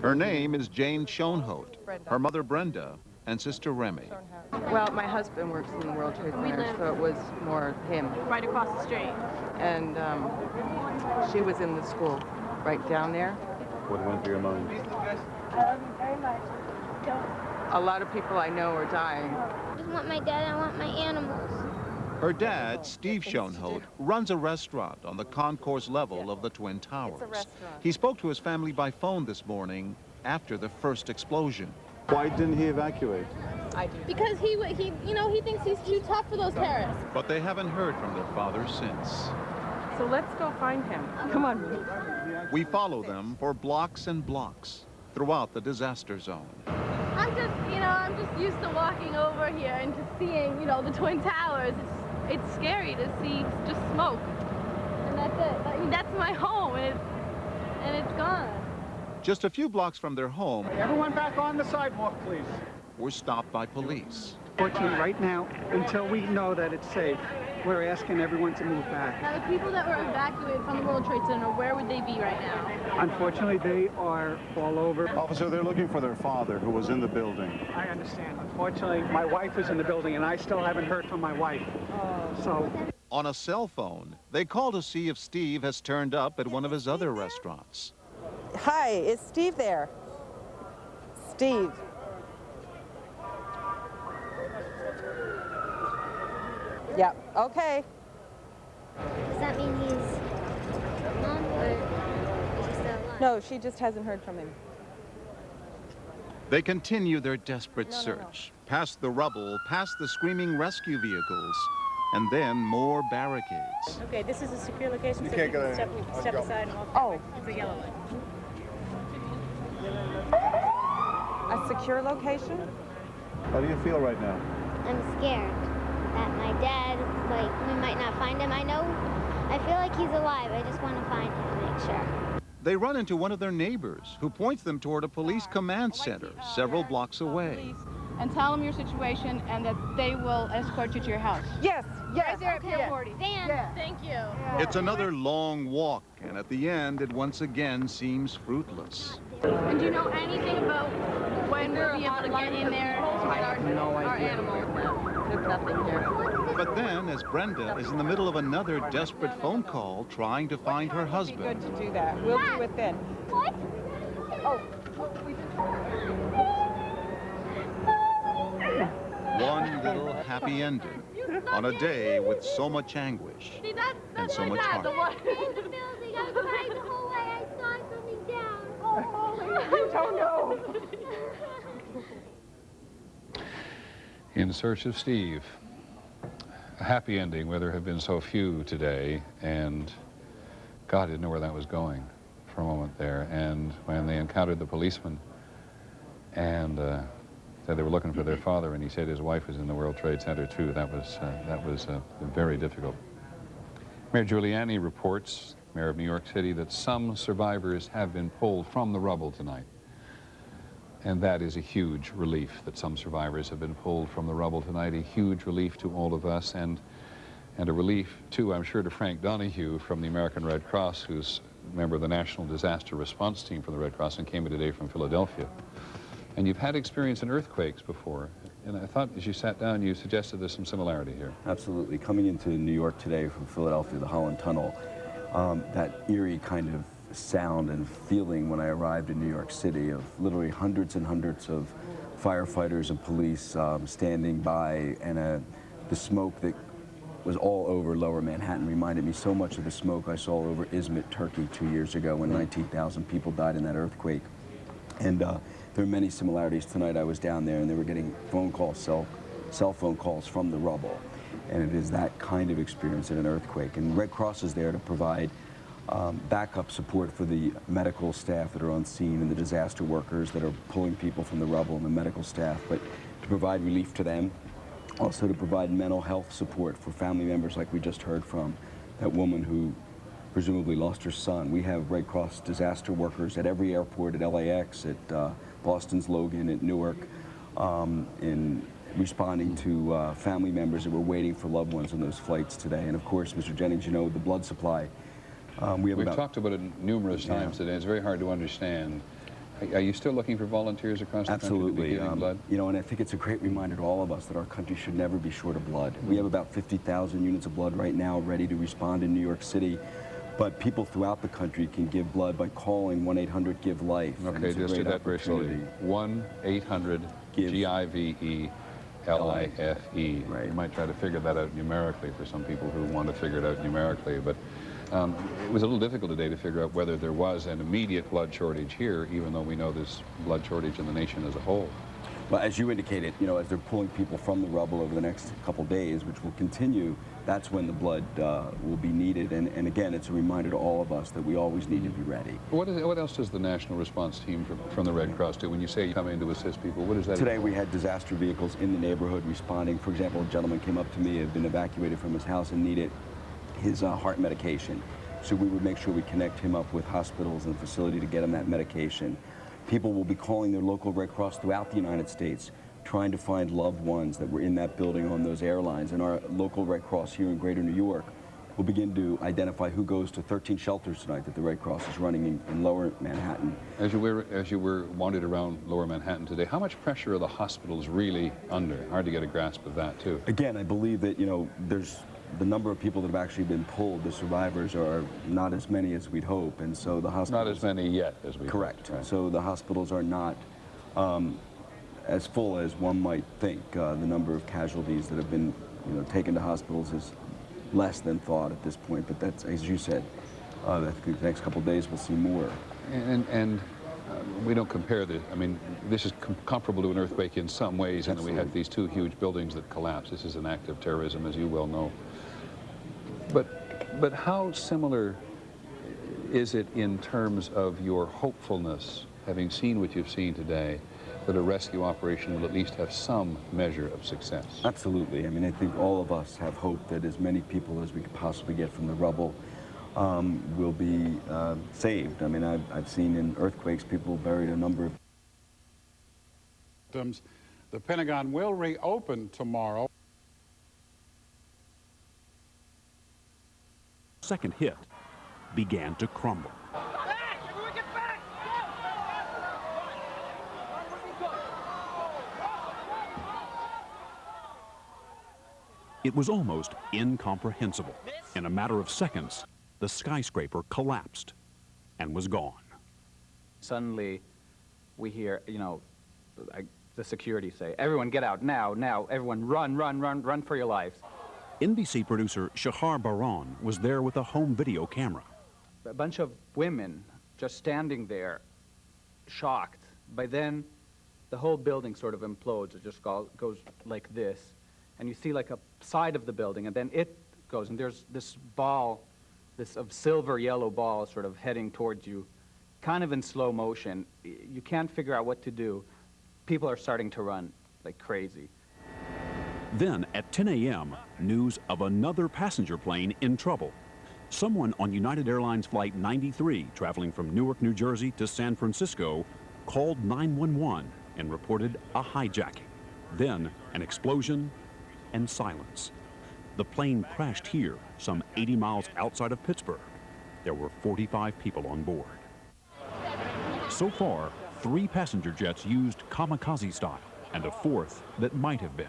Her name is Jane Schoenholt, her mother Brenda, and sister Remy. Well, my husband works in the World Trade Center, so it was more him. Right across the street. And she was in the school right down there. What went through your mind? I love you very much. Don't. A lot of people I know are dying. I just want my dad, I want my animals. Her dad, Steve Schoenholt, runs a restaurant on the concourse level of the Twin Towers. He spoke to his family by phone this morning after the first explosion. Why didn't he evacuate? Because he thinks he's too tough for those terrorists. But they haven't heard from their father since. So let's go find him. Come on. We follow them for blocks and blocks throughout the disaster zone. I'm just used to walking over here and just seeing, the Twin Towers. It's scary to see just smoke. And that's it. I mean, that's my home, and it's gone. Just a few blocks from their home, Everyone back on the sidewalk, please. were stopped by police. Fortunately, right now, until we know that it's safe, we're asking everyone to move back. Now, the people that were evacuated from the World Trade Center, where would they be right now? Unfortunately, they are all over. Officer, they're looking for their father who was in the building. I understand. Unfortunately, my wife is in the building, and I still haven't heard from my wife. So, On a cell phone, they call to see if Steve has turned up at one of his other restaurants. Hi, is Steve there? Steve. Yep, okay. Does that mean he's gone or is he still alive? No, she just hasn't heard from him. They continue their desperate search, past the rubble, past the screaming rescue vehicles, and then more barricades. Okay, this is a secure location, so can't you go can in. step aside and walk. Oh. It's a yellow light. A secure location? How do you feel right now? I'm scared that my dad, we might not find him. I feel like he's alive. I just want to find him and make sure. They run into one of their neighbors, who points them toward a police command center several blocks away. And tell them your situation and that they will escort you to your house. Yes, yes. Right there at Pier 40. Van. Yeah. Thank you. It's another long walk, and at the end, it once again seems fruitless. And do you know anything about when we'll be able to get in there to get our animals? There's nothing here. But then, as Brenda is in the middle of another desperate phone call trying to find her Good husband, to do that. We'll do it then. What? one little happy ending on a day with so much anguish See, and so much In heart. the building, I cried the whole way. I saw it coming down. I don't know. In Search of Steve. A happy ending where there have been so few today, and God didn't know where that was going for a moment there. And when they encountered the policeman and said they were looking for their father, and he said his wife was in the World Trade Center too, that was very difficult. Mayor Giuliani reports, Mayor of New York City, that some survivors have been pulled from the rubble tonight. And that is a huge relief that some survivors have been pulled from the rubble tonight, a huge relief to all of us, and a relief, too, I'm sure, to Frank Donahue from the American Red Cross, who's a member of the National Disaster Response Team for the Red Cross and came in today from Philadelphia. And you've had experience in earthquakes before, and I thought as you sat down, you suggested there's some similarity here. Absolutely. Coming into New York today from Philadelphia, the Holland Tunnel, that eerie kind of sound and feeling when I arrived in New York City of literally hundreds and hundreds of firefighters and police standing by, and the smoke that was all over Lower Manhattan reminded me so much of the smoke I saw over Izmit, Turkey 2 years ago when 19,000 people died in that earthquake. And there are many similarities. Tonight I was down there and they were getting phone calls, cell phone calls from the rubble. And it is that kind of experience in an earthquake. And Red Cross is there to provide backup support for the medical staff that are on scene and the disaster workers that are pulling people from the rubble and the medical staff, but to provide relief to them, also to provide mental health support for family members like we just heard from that woman who presumably lost her son. We have Red Cross disaster workers at every airport, at LAX, at Boston's Logan, at Newark, in responding to family members that were waiting for loved ones on those flights today. And of course, Mr. Jennings, you know, the blood supply. We've talked about it numerous times today. It's very hard to understand Are you still looking for volunteers across the country to be Absolutely. giving blood? You know, and I think it's a great reminder to all of us that our country should never be short of blood. We have about 50,000 units of blood right now ready to respond in New York City. But people throughout the countre can give blood by calling 1-800-GIVE-LIFE. Okay, just do that very slowly. 1-800-GIVE-LIFE. Right. You might try to figure that out numerically for some people who want to figure it out numerically, but it was a little difficult today to figure out whether there was an immediate blood shortage here, even though we know there's blood shortage in the nation as a whole. Well, as you indicated, you know, as they're pulling people from the rubble over the next couple days, which will continue, that's when the blood will be needed. And again, it's a reminder to all of us that we always need to be ready. What else does the National Response Team from the Red Cross do? When you say you come in to assist people, what is that? Today we had disaster vehicles in the neighborhood responding. For example, a gentleman came up to me, had been evacuated from his house and needed his heart medication. So we would make sure we connect him up with hospitals and facility to get him that medication. People will be calling their local Red Cross throughout the United States, trying to find loved ones that were in that building on those airlines. And our local Red Cross here in Greater New York will begin to identify who goes to 13 shelters tonight that the Red Cross is running in Lower Manhattan. As you were wandered around Lower Manhattan today, how much pressure are the hospitals really under? Hard to get a grasp of that, too. Again, I believe that, you know, there's the number of people that have actually been pulled, the survivors, are not as many as we'd hope, and so the hospitals... Not as many yet as we Correct. Hoped, right. So the hospitals are not as full as one might think. The number of casualties that have been, you know, taken to hospitals is less than thought at this point, but that's, as you said, I think the next couple of days we'll see more. And we don't compare the, I mean, this is comparable to an earthquake in some ways, and we had these two huge buildings that collapsed. This is an act of terrorism, as you well know. But how similar is it in terms of your hopefulness, having seen what you've seen today, that a rescue operation will at least have some measure of success? Absolutely. I mean, I think all of us have hope that as many people as we could possibly get from the rubble will be saved. I mean, I've seen in earthquakes people buried a number of victims. The Pentagon will reopen tomorrow. Second hit began to crumble. It was almost incomprehensible. In a matter of seconds, the skyscraper collapsed and was gone. Suddenly, we hear, you know, the security say, "Everyone get out now, now, everyone run, run, run, run for your lives." NBC producer Shahar Baran was there with a home video camera. A bunch of women just standing there, shocked. By then, the whole building sort of implodes. It just goes like this. And you see like a side of the building, and then it goes, and there's this ball, this silver yellow ball sort of heading towards you, kind of in slow motion. You can't figure out what to do. People are starting to run like crazy. Then, at 10 a.m., news of another passenger plane in trouble. Someone on United Airlines Flight 93, traveling from Newark, New Jersey to San Francisco, called 911 and reported a hijacking. Then, an explosion and silence. The plane crashed here, some 80 miles outside of Pittsburgh. There were 45 people on board. So far, 3 passenger jets used kamikaze style, and a 4th that might have been.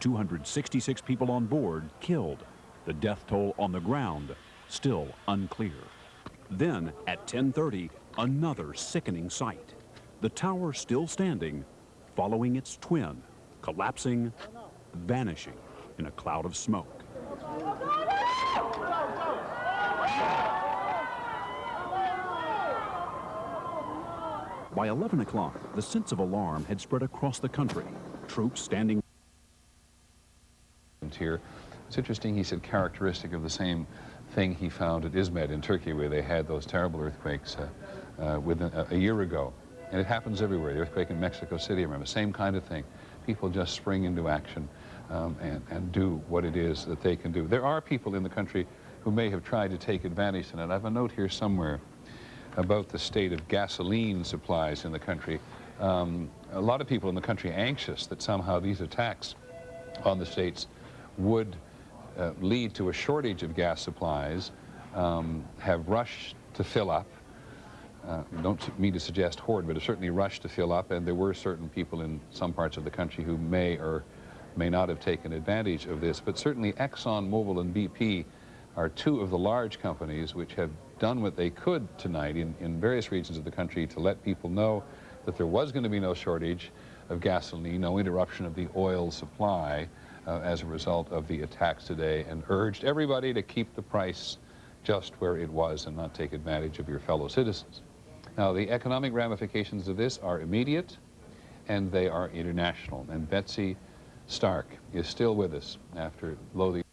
266 people on board killed. The death toll on the ground still unclear. Then, at 10:30, another sickening sight. The tower still standing, following its twin, collapsing, vanishing in a cloud of smoke. By 11 o'clock, the sense of alarm had spread across the country. Troops standing here. It's interesting, he said, characteristic of the same thing he found at Izmit in Turkey, where they had those terrible earthquakes within a year ago. And it happens everywhere. The earthquake in Mexico City, I remember, same kind of thing. People just spring into action and do what it is that they can do. There are people in the country who may have tried to take advantage of it. I have a note here somewhere about the state of gasoline supplies in the country. A lot of people in the country anxious that somehow these attacks on the states would lead to a shortage of gas supplies, have rushed to fill up. don't mean to suggest hoard, but have certainly rushed to fill up, and there were certain people in some parts of the country who may or may not have taken advantage of this. But certainly ExxonMobil and BP are two of the large companies which have done what they could tonight in various regions of the country to let people know that there was going to be no shortage of gasoline, no interruption of the oil supply as a result of the attacks today, and urged everybody to keep the price just where it was and not take advantage of your fellow citizens. Now, the economic ramifications of this are immediate and they are international. And Betsy Stark is still with us after loathing.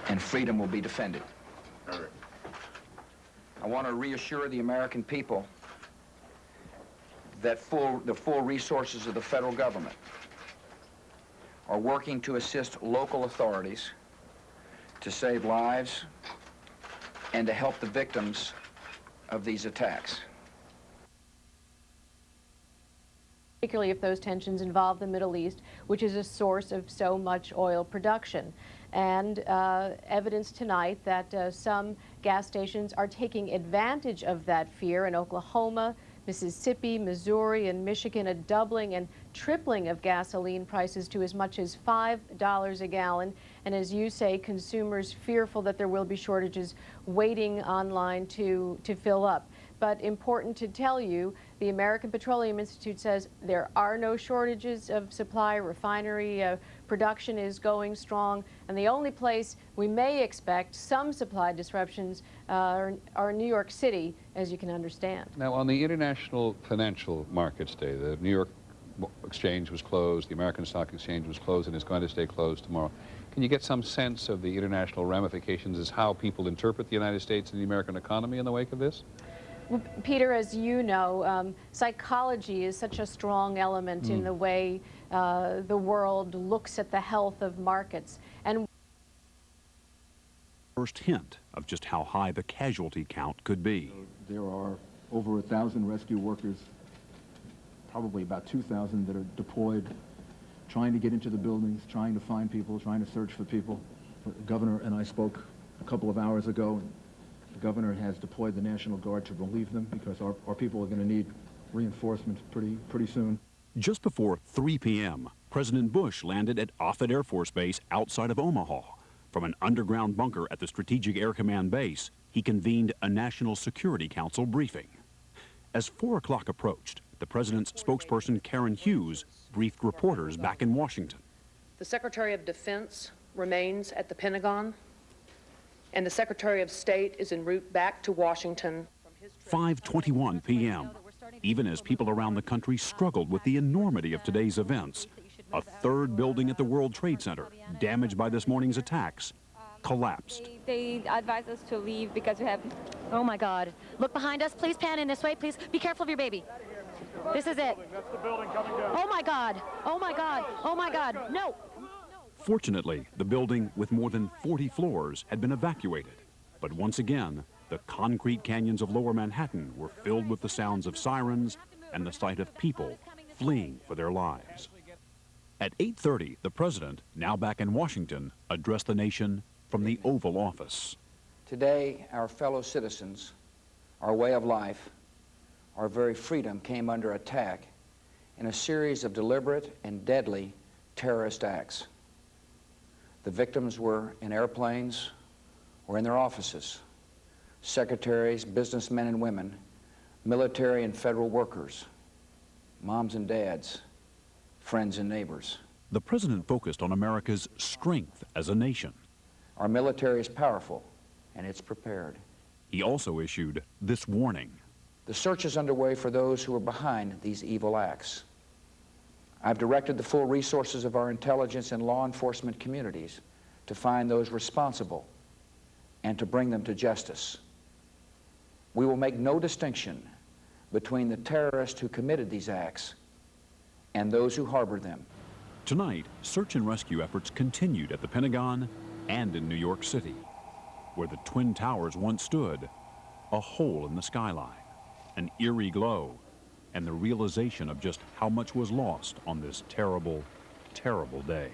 And freedom will be defended. I want to reassure the American people that the full resources of the federal government are working to assist local authorities to save lives and to help the victims of these attacks. Particularly if those tensions involve the Middle East, which is a source of so much oil production. And evidence tonight that some gas stations are taking advantage of that fear in Oklahoma, Mississippi, Missouri, and Michigan, a doubling and tripling of gasoline prices to as much as $5 a gallon. And as you say, consumers fearful that there will be shortages waiting online to fill up. But important to tell you, the American Petroleum Institute says there are no shortages of supply. Refinery production is going strong, and the only place we may expect some supply disruptions are New York City, as you can understand. Now, on the International Financial Markets Day, the New York Exchange was closed, the American Stock Exchange was closed, and is going to stay closed tomorrow. Can you get some sense of the international ramifications as how people interpret the United States and the American economy in the wake of this? Well, Peter, as you know, psychology is such a strong element in the way the world looks at the health of markets. And first hint of just how high the casualty count could be. There are over 1,000 rescue workers, probably about 2,000 that are deployed, trying to get into the buildings, trying to find people, trying to search for people. The governor and I spoke a couple of hours ago. The governor has deployed the National Guard to relieve them because our people are going to need reinforcements pretty soon. Just before 3 p.m., President Bush landed at Offutt Air Force Base outside of Omaha. From an underground bunker at the Strategic Air Command Base, he convened a National Security Council briefing. As 4 o'clock approached, the president's spokesperson, Karen Hughes, briefed reporters back in Washington. The Secretary of Defense remains at the Pentagon, and the Secretary of State is en route back to Washington. 5:21 p.m. Even as people around the country struggled with the enormity of today's events, a third building at the World Trade Center, damaged by this morning's attacks, collapsed. They advised us to leave because we have... Oh my God. Look behind us, please pan in this way, please. Be careful of your baby. This is it. That's the building coming down. Oh my God. Oh my God. Oh my God. No. Fortunately, the building with more than 40 floors had been evacuated. But once again, the concrete canyons of Lower Manhattan were filled with the sounds of sirens and the sight of people fleeing for their lives. At 8:30, the president, now back in Washington, addressed the nation from the Oval Office. Today, our fellow citizens, our way of life, our very freedom came under attack in a series of deliberate and deadly terrorist acts. The victims were in airplanes or in their offices, secretaries, businessmen and women, military and federal workers, moms and dads, friends and neighbors. The president focused on America's strength as a nation. Our military is powerful, and it's prepared. He also issued this warning. The search is underway for those who are behind these evil acts. I've directed the full resources of our intelligence and law enforcement communities to find those responsible and to bring them to justice. We will make no distinction between the terrorists who committed these acts and those who harbored them. Tonight, search and rescue efforts continued at the Pentagon and in New York City, where the Twin Towers once stood, a hole in the skyline, an eerie glow, and the realization of just how much was lost on this terrible, terrible day.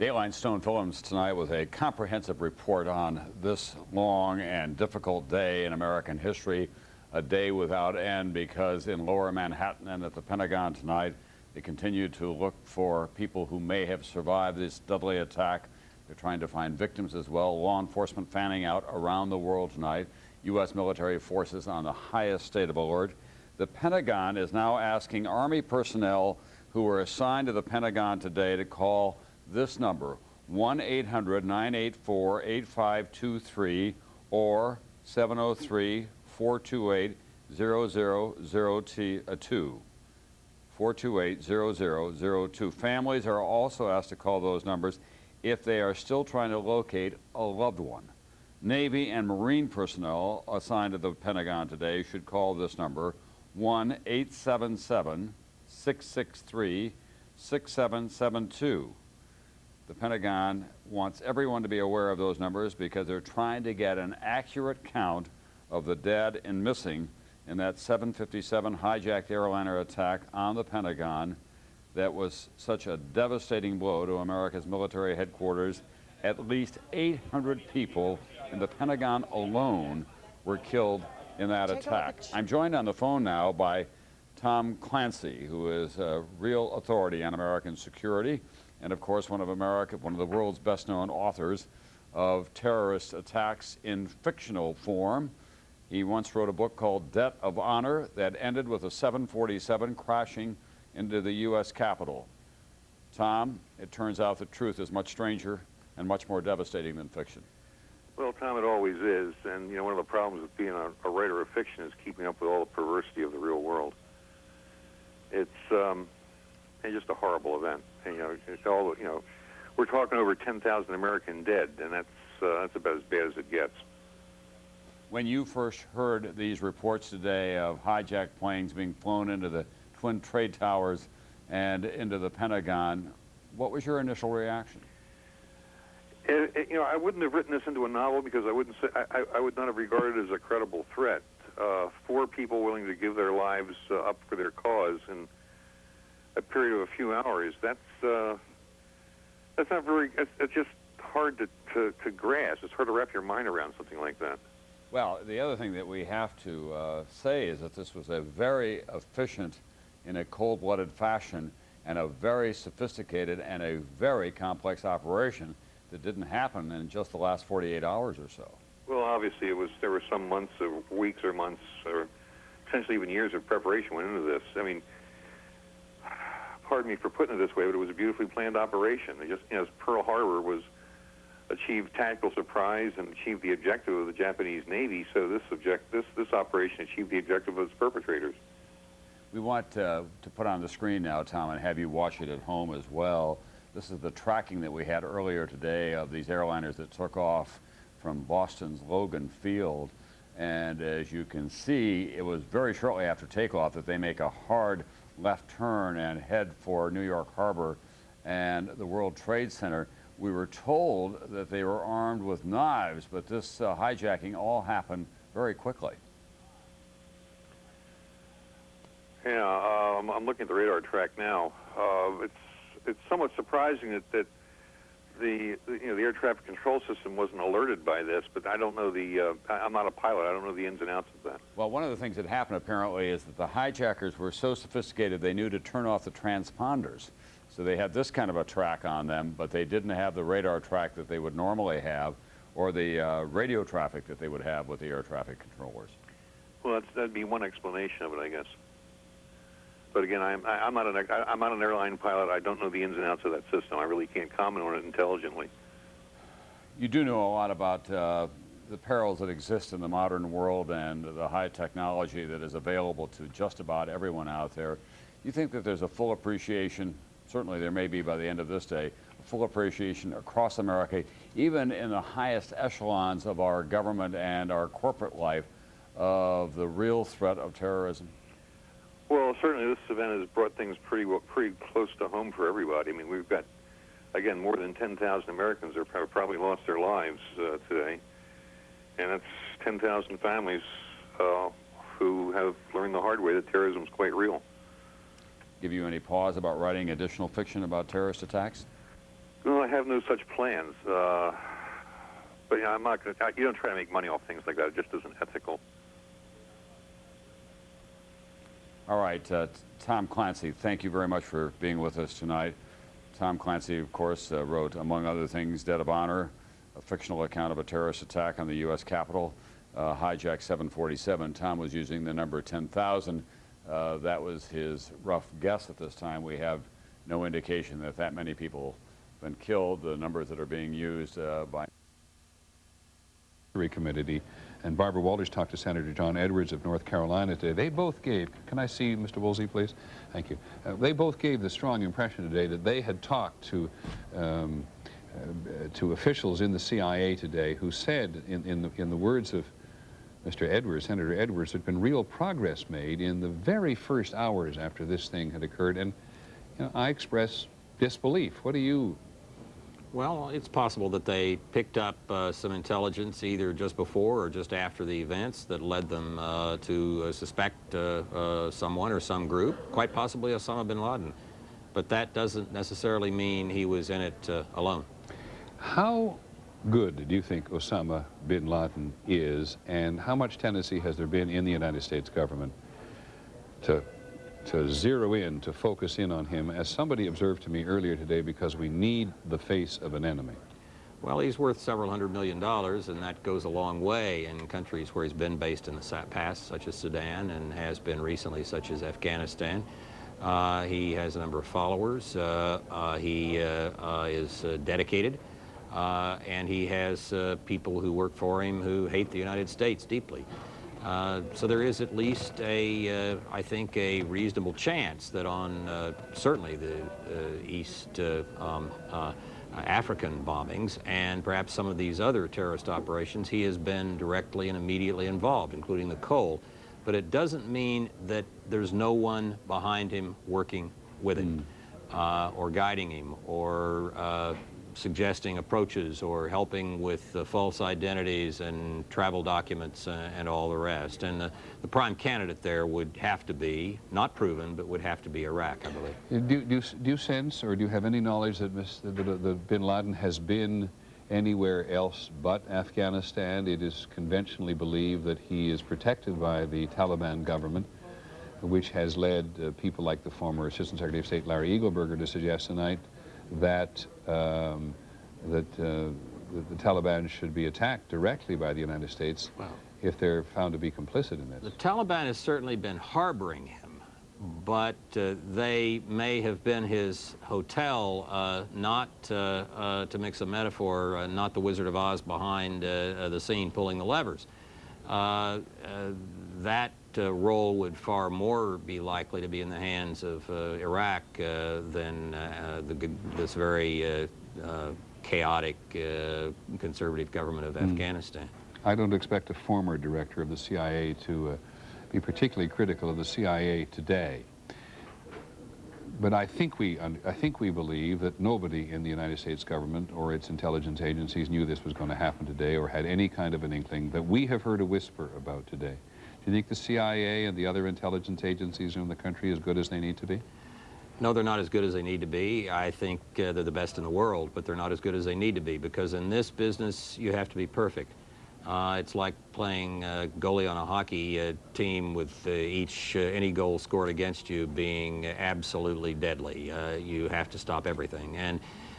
Dayline Stone Films tonight with a comprehensive report on this long and difficult day in American history, a day without end, because in lower Manhattan and at the Pentagon tonight, they continue to look for people who may have survived this deadly attack. They're trying to find victims as well. Law enforcement fanning out around the world tonight. U.S. military forces on the highest state of alert. The Pentagon is now asking Army personnel who were assigned to the Pentagon today to call this number, 1-800-984-8523 or 703-428-0002. 428-0002. Families are also asked to call those numbers if they are still trying to locate a loved one. Navy and Marine personnel assigned to the Pentagon today should call this number, 1-877-663-6772. The Pentagon wants everyone to be aware of those numbers because they're trying to get an accurate count of the dead and missing in that 757 hijacked airliner attack on the Pentagon that was such a devastating blow to America's military headquarters. At least 800 people in the Pentagon alone were killed in that attack. I'm joined on the phone now by Tom Clancy, who is a real authority on American security, and of course one of the world's best-known authors of terrorist attacks in fictional form. He once wrote a book called Debt of Honor that ended with a 747 crashing into the U.S. Capitol. Tom, it turns out the truth is much stranger and much more devastating than fiction. Well, Tom, it always is. And, you know, one of the problems with being a writer of fiction is keeping up with all the perversity of the real world. It's just a horrible event. And, it's all, we're talking over 10,000 American dead, and that's about as bad as it gets. When you first heard these reports today of hijacked planes being flown into the Twin Trade Towers and into the Pentagon, what was your initial reaction? I wouldn't have written this into a novel because I would not have regarded it as a credible threat. 4 people willing to give their lives up for their cause in a period of a few hours. That's not very. It's just hard to grasp. It's hard to wrap your mind around something like that. Well, the other thing that we have to say is that this was a very efficient, in a cold-blooded fashion, and a very sophisticated and a very complex operation that didn't happen in just the last 48 hours or so. Well, obviously, there were some months or weeks or months or potentially even years of preparation went into this. I mean, pardon me for putting it this way, but it was a beautifully planned operation. It just, as Pearl Harbor achieved tactical surprise and achieved the objective of the Japanese Navy, so this operation achieved the objective of its perpetrators. We want to put on the screen now, Tom, and have you watch it at home as well. This is the tracking that we had earlier today of these airliners that took off from Boston's Logan Field. And as you can see, it was very shortly after takeoff that they make a hard left turn and head for New York Harbor and the World Trade Center. We were told that they were armed with knives, but this hijacking all happened very quickly. Yeah, I'm looking at the radar track now. It's somewhat surprising that the air traffic control system wasn't alerted by this, but I don't know I'm not a pilot. I don't know the ins and outs of that. Well, one of the things that happened apparently is that the hijackers were so sophisticated they knew to turn off the transponders. So they had this kind of a track on them, but they didn't have the radar track that they would normally have, or the radio traffic that they would have with the air traffic controllers. Well, that'd be one explanation of it, I guess. But again, I'm not an airline pilot. I don't know the ins and outs of that system. I really can't comment on it intelligently. You do know a lot about the perils that exist in the modern world and the high technology that is available to just about everyone out there. You think that there's a full appreciation, certainly there may be by the end of this day, a full appreciation across America, even in the highest echelons of our government and our corporate life, of the real threat of terrorism? Well, certainly this event has brought things pretty close to home for everybody. I mean, we've got, again, more than 10,000 Americans have probably lost their lives today. And that's 10,000 families who have learned the hard way that terrorism is quite real. Give you any pause about writing additional fiction about terrorist attacks? No, I have no such plans. But yeah, I'm not going to. You don't try to make money off things like that. It just isn't ethical. All right, Tom Clancy, thank you very much for being with us tonight. Tom Clancy, of course, wrote, among other things, Debt of Honor, a fictional account of a terrorist attack on the U.S. Capitol, Hijack 747. Tom was using the number 10,000. That was his rough guess at this time. We have no indication that that many people have been killed. The numbers that are being used by Committee. And Barbara Walters talked to Senator John Edwards of North Carolina today. They both gave, can I see Mr. Woolsey, please? Thank you. They both gave the strong impression today that they had talked to officials in the CIA today who said, in the words of Mr. Edwards, Senator Edwards, there'd been real progress made in the very first hours after this thing had occurred. And you know, I express disbelief. What do you? Well, it's possible that they picked up some intelligence either just before or just after the events that led them to suspect someone or some group, quite possibly Osama bin Laden. But that doesn't necessarily mean he was in it alone. How good do you think Osama bin Laden is, and how much tendency has there been in the United States government to zero in, to focus in on him, as somebody observed to me earlier today, because we need the face of an enemy? Well, he's worth several $100 million, and that goes a long way in countries where he's been based in the past, such as Sudan, and has been recently, such as Afghanistan. He has a number of followers. He is dedicated, and he has people who work for him who hate the United States deeply. So there is at least I think, a reasonable chance that on certainly the East African bombings and perhaps some of these other terrorist operations, he has been directly and immediately involved, including the coal. But it doesn't mean that there's no one behind him working with him or guiding him or suggesting approaches or helping with false identities and travel documents and all the rest. And the prime candidate there would have to be, not proven, but would have to be Iraq, I believe. Do you sense, or do you have any knowledge that bin Laden has been anywhere else but Afghanistan? It is conventionally believed that he is protected by the Taliban government, which has led people like the former Assistant Secretary of State Larry Eagleburger to suggest tonight that the Taliban should be attacked directly by the United States if they're found to be complicit in this. The Taliban has certainly been harboring him, but they may have been his hotel, not, to mix a metaphor, not the Wizard of Oz behind the scene pulling the levers. That role would far more be likely to be in the hands of Iraq than this very chaotic conservative government of Afghanistan. I don't expect a former director of the CIA to be particularly critical of the CIA today. But I think we believe that nobody in the United States government or its intelligence agencies knew this was going to happen today or had any kind of an inkling that we have heard a whisper about today. Do you think the CIA and the other intelligence agencies in the country are as good as they need to be? No, they're not as good as they need to be. I think they're the best in the world, but they're not as good as they need to be, because in this business, you have to be perfect. It's like playing goalie on a hockey team with any goal scored against you being absolutely deadly. You have to stop everything. And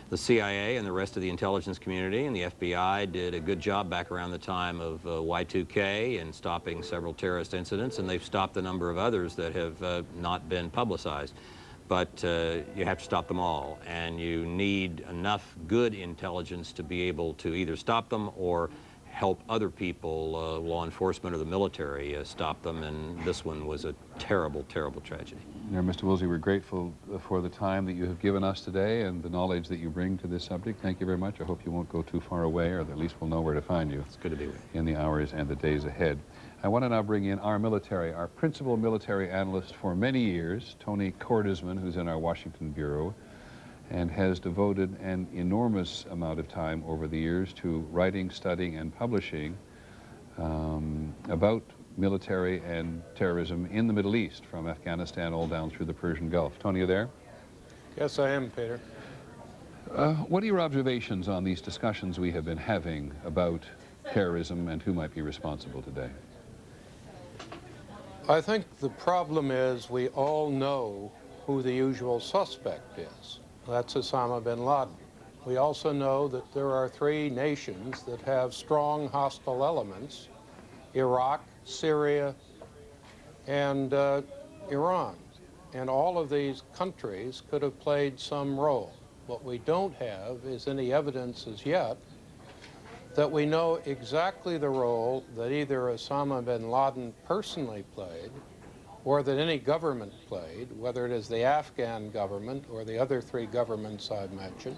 the CIA and the rest of the intelligence community and the FBI did a good job back around the time of Y2K in stopping several terrorist incidents, and they've stopped a number of others that have not been publicized. But you have to stop them all, and you need enough good intelligence to be able to either stop them or help other people, law enforcement or the military, stop them, and this one was a terrible, terrible tragedy. Mr. Woolsey, we're grateful for the time that you have given us today and the knowledge that you bring to this subject. Thank you very much. I hope you won't go too far away, or at least we'll know where to find you. It's good to be with you. In the hours and the days ahead. I want to now bring in our principal military analyst for many years, Tony Cordesman, who's in our Washington Bureau, and has devoted an enormous amount of time over the years to writing, studying, and publishing about military and terrorism in the Middle East, from Afghanistan all down through the Persian Gulf. Tony, you there? Yes, I am, Peter. What are your observations on these discussions we have been having about terrorism and who might be responsible today? I think the problem is we all know who the usual suspect is. That's Osama bin Laden. We also know that there are three nations that have strong hostile elements: Iraq, Syria, and Iran. And all of these countries could have played some role. What we don't have is any evidence as yet that we know exactly the role that either Osama bin Laden personally played or that any government played, whether it is the Afghan government or the other three governments I've mentioned.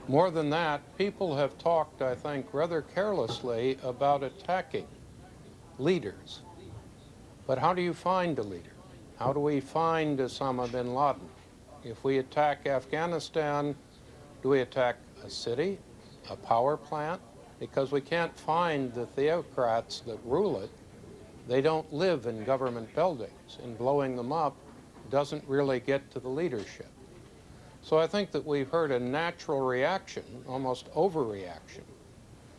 More than that, people have talked, I think, rather carelessly about attacking leaders. But how do you find a leader? How do we find Osama bin Laden? If we attack Afghanistan, do we attack a city, a power plant? Because we can't find the theocrats that rule it. They don't live in government buildings, and blowing them up doesn't really get to the leadership. So I think that we've heard a natural reaction, almost overreaction.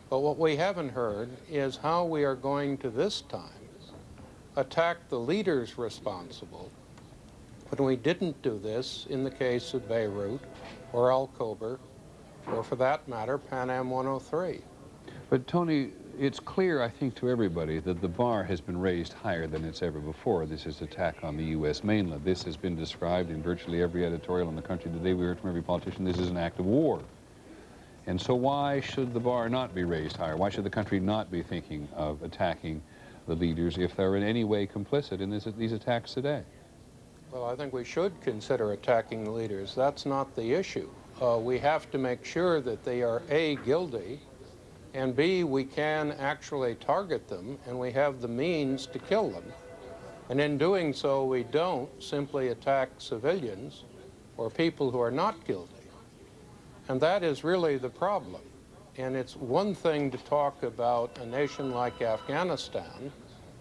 But what we haven't heard is how we are going to this time attack the leaders responsible when we didn't do this in the case of Beirut or Al-Kobar, or for that matter, Pan Am 103. But Tony, it's clear, I think, to everybody that the bar has been raised higher than it's ever before. This is attack on the U.S. mainland. This has been described in virtually every editorial in the country today. We heard from every politician this is an act of war. And so why should the bar not be raised higher? Why should the country not be thinking of attacking the leaders if they're in any way complicit in these attacks today? Well, I think we should consider attacking the leaders. That's not the issue. We have to make sure that they are A, guilty, and B, we can actually target them, and we have the means to kill them. And in doing so, we don't simply attack civilians or people who are not guilty. And that is really the problem. And it's one thing to talk about a nation like Afghanistan,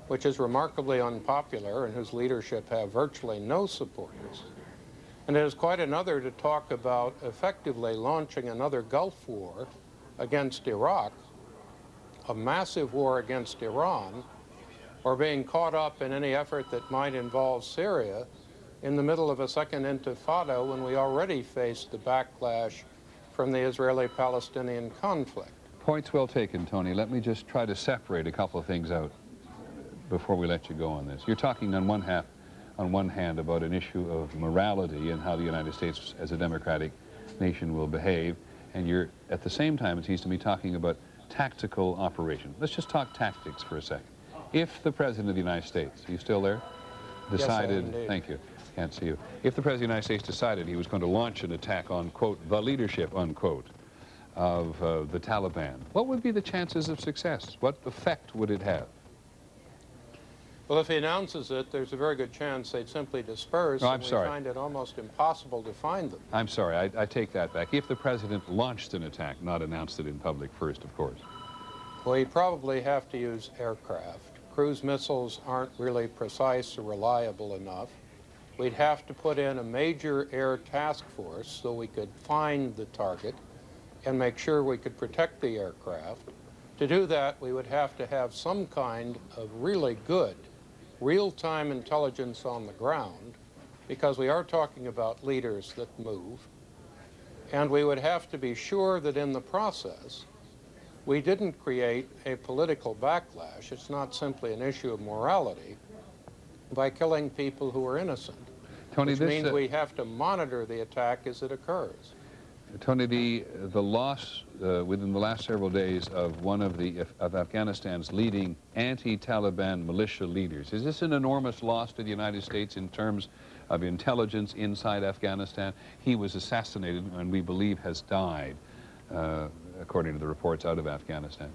which is remarkably unpopular and whose leadership have virtually no supporters. And it is quite another to talk about effectively launching another Gulf War against Iraq, a massive war against Iran, or being caught up in any effort that might involve Syria in the middle of a second intifada when we already face the backlash from the Israeli-Palestinian conflict. Points well taken, Tony. Let me just try to separate a couple of things out before we let you go on this. You're talking on one hand about an issue of morality and how the United States as a democratic nation will behave, and you're at the same time, it seems to me, talking about tactical operation. Let's just talk tactics for a second. If the President of the United States, are you still there? Decided, yes, thank you, can't see you. If the President of the United States decided he was going to launch an attack on, quote, the leadership, unquote, of the Taliban, what would be the chances of success? What effect would it have? Well, if he announces it, there's a very good chance they'd simply disperse, and we find it almost impossible to find them. I'm sorry, I take that back. If the President launched an attack, not announced it in public first, of course. Well, he'd probably have to use aircraft. Cruise missiles aren't really precise or reliable enough. We'd have to put in a major air task force so we could find the target and make sure we could protect the aircraft. To do that, we would have to have some kind of really good real-time intelligence on the ground, because we are talking about leaders that move, and we would have to be sure that in the process we didn't create a political backlash. It's not simply an issue of morality by killing people who are innocent, Tony, which means we have to monitor the attack as it occurs. Tony, the loss within the last several days of one of Afghanistan's leading anti-Taliban militia leaders, is this an enormous loss to the United States in terms of intelligence inside Afghanistan? He was assassinated and we believe has died, according to the reports out of Afghanistan.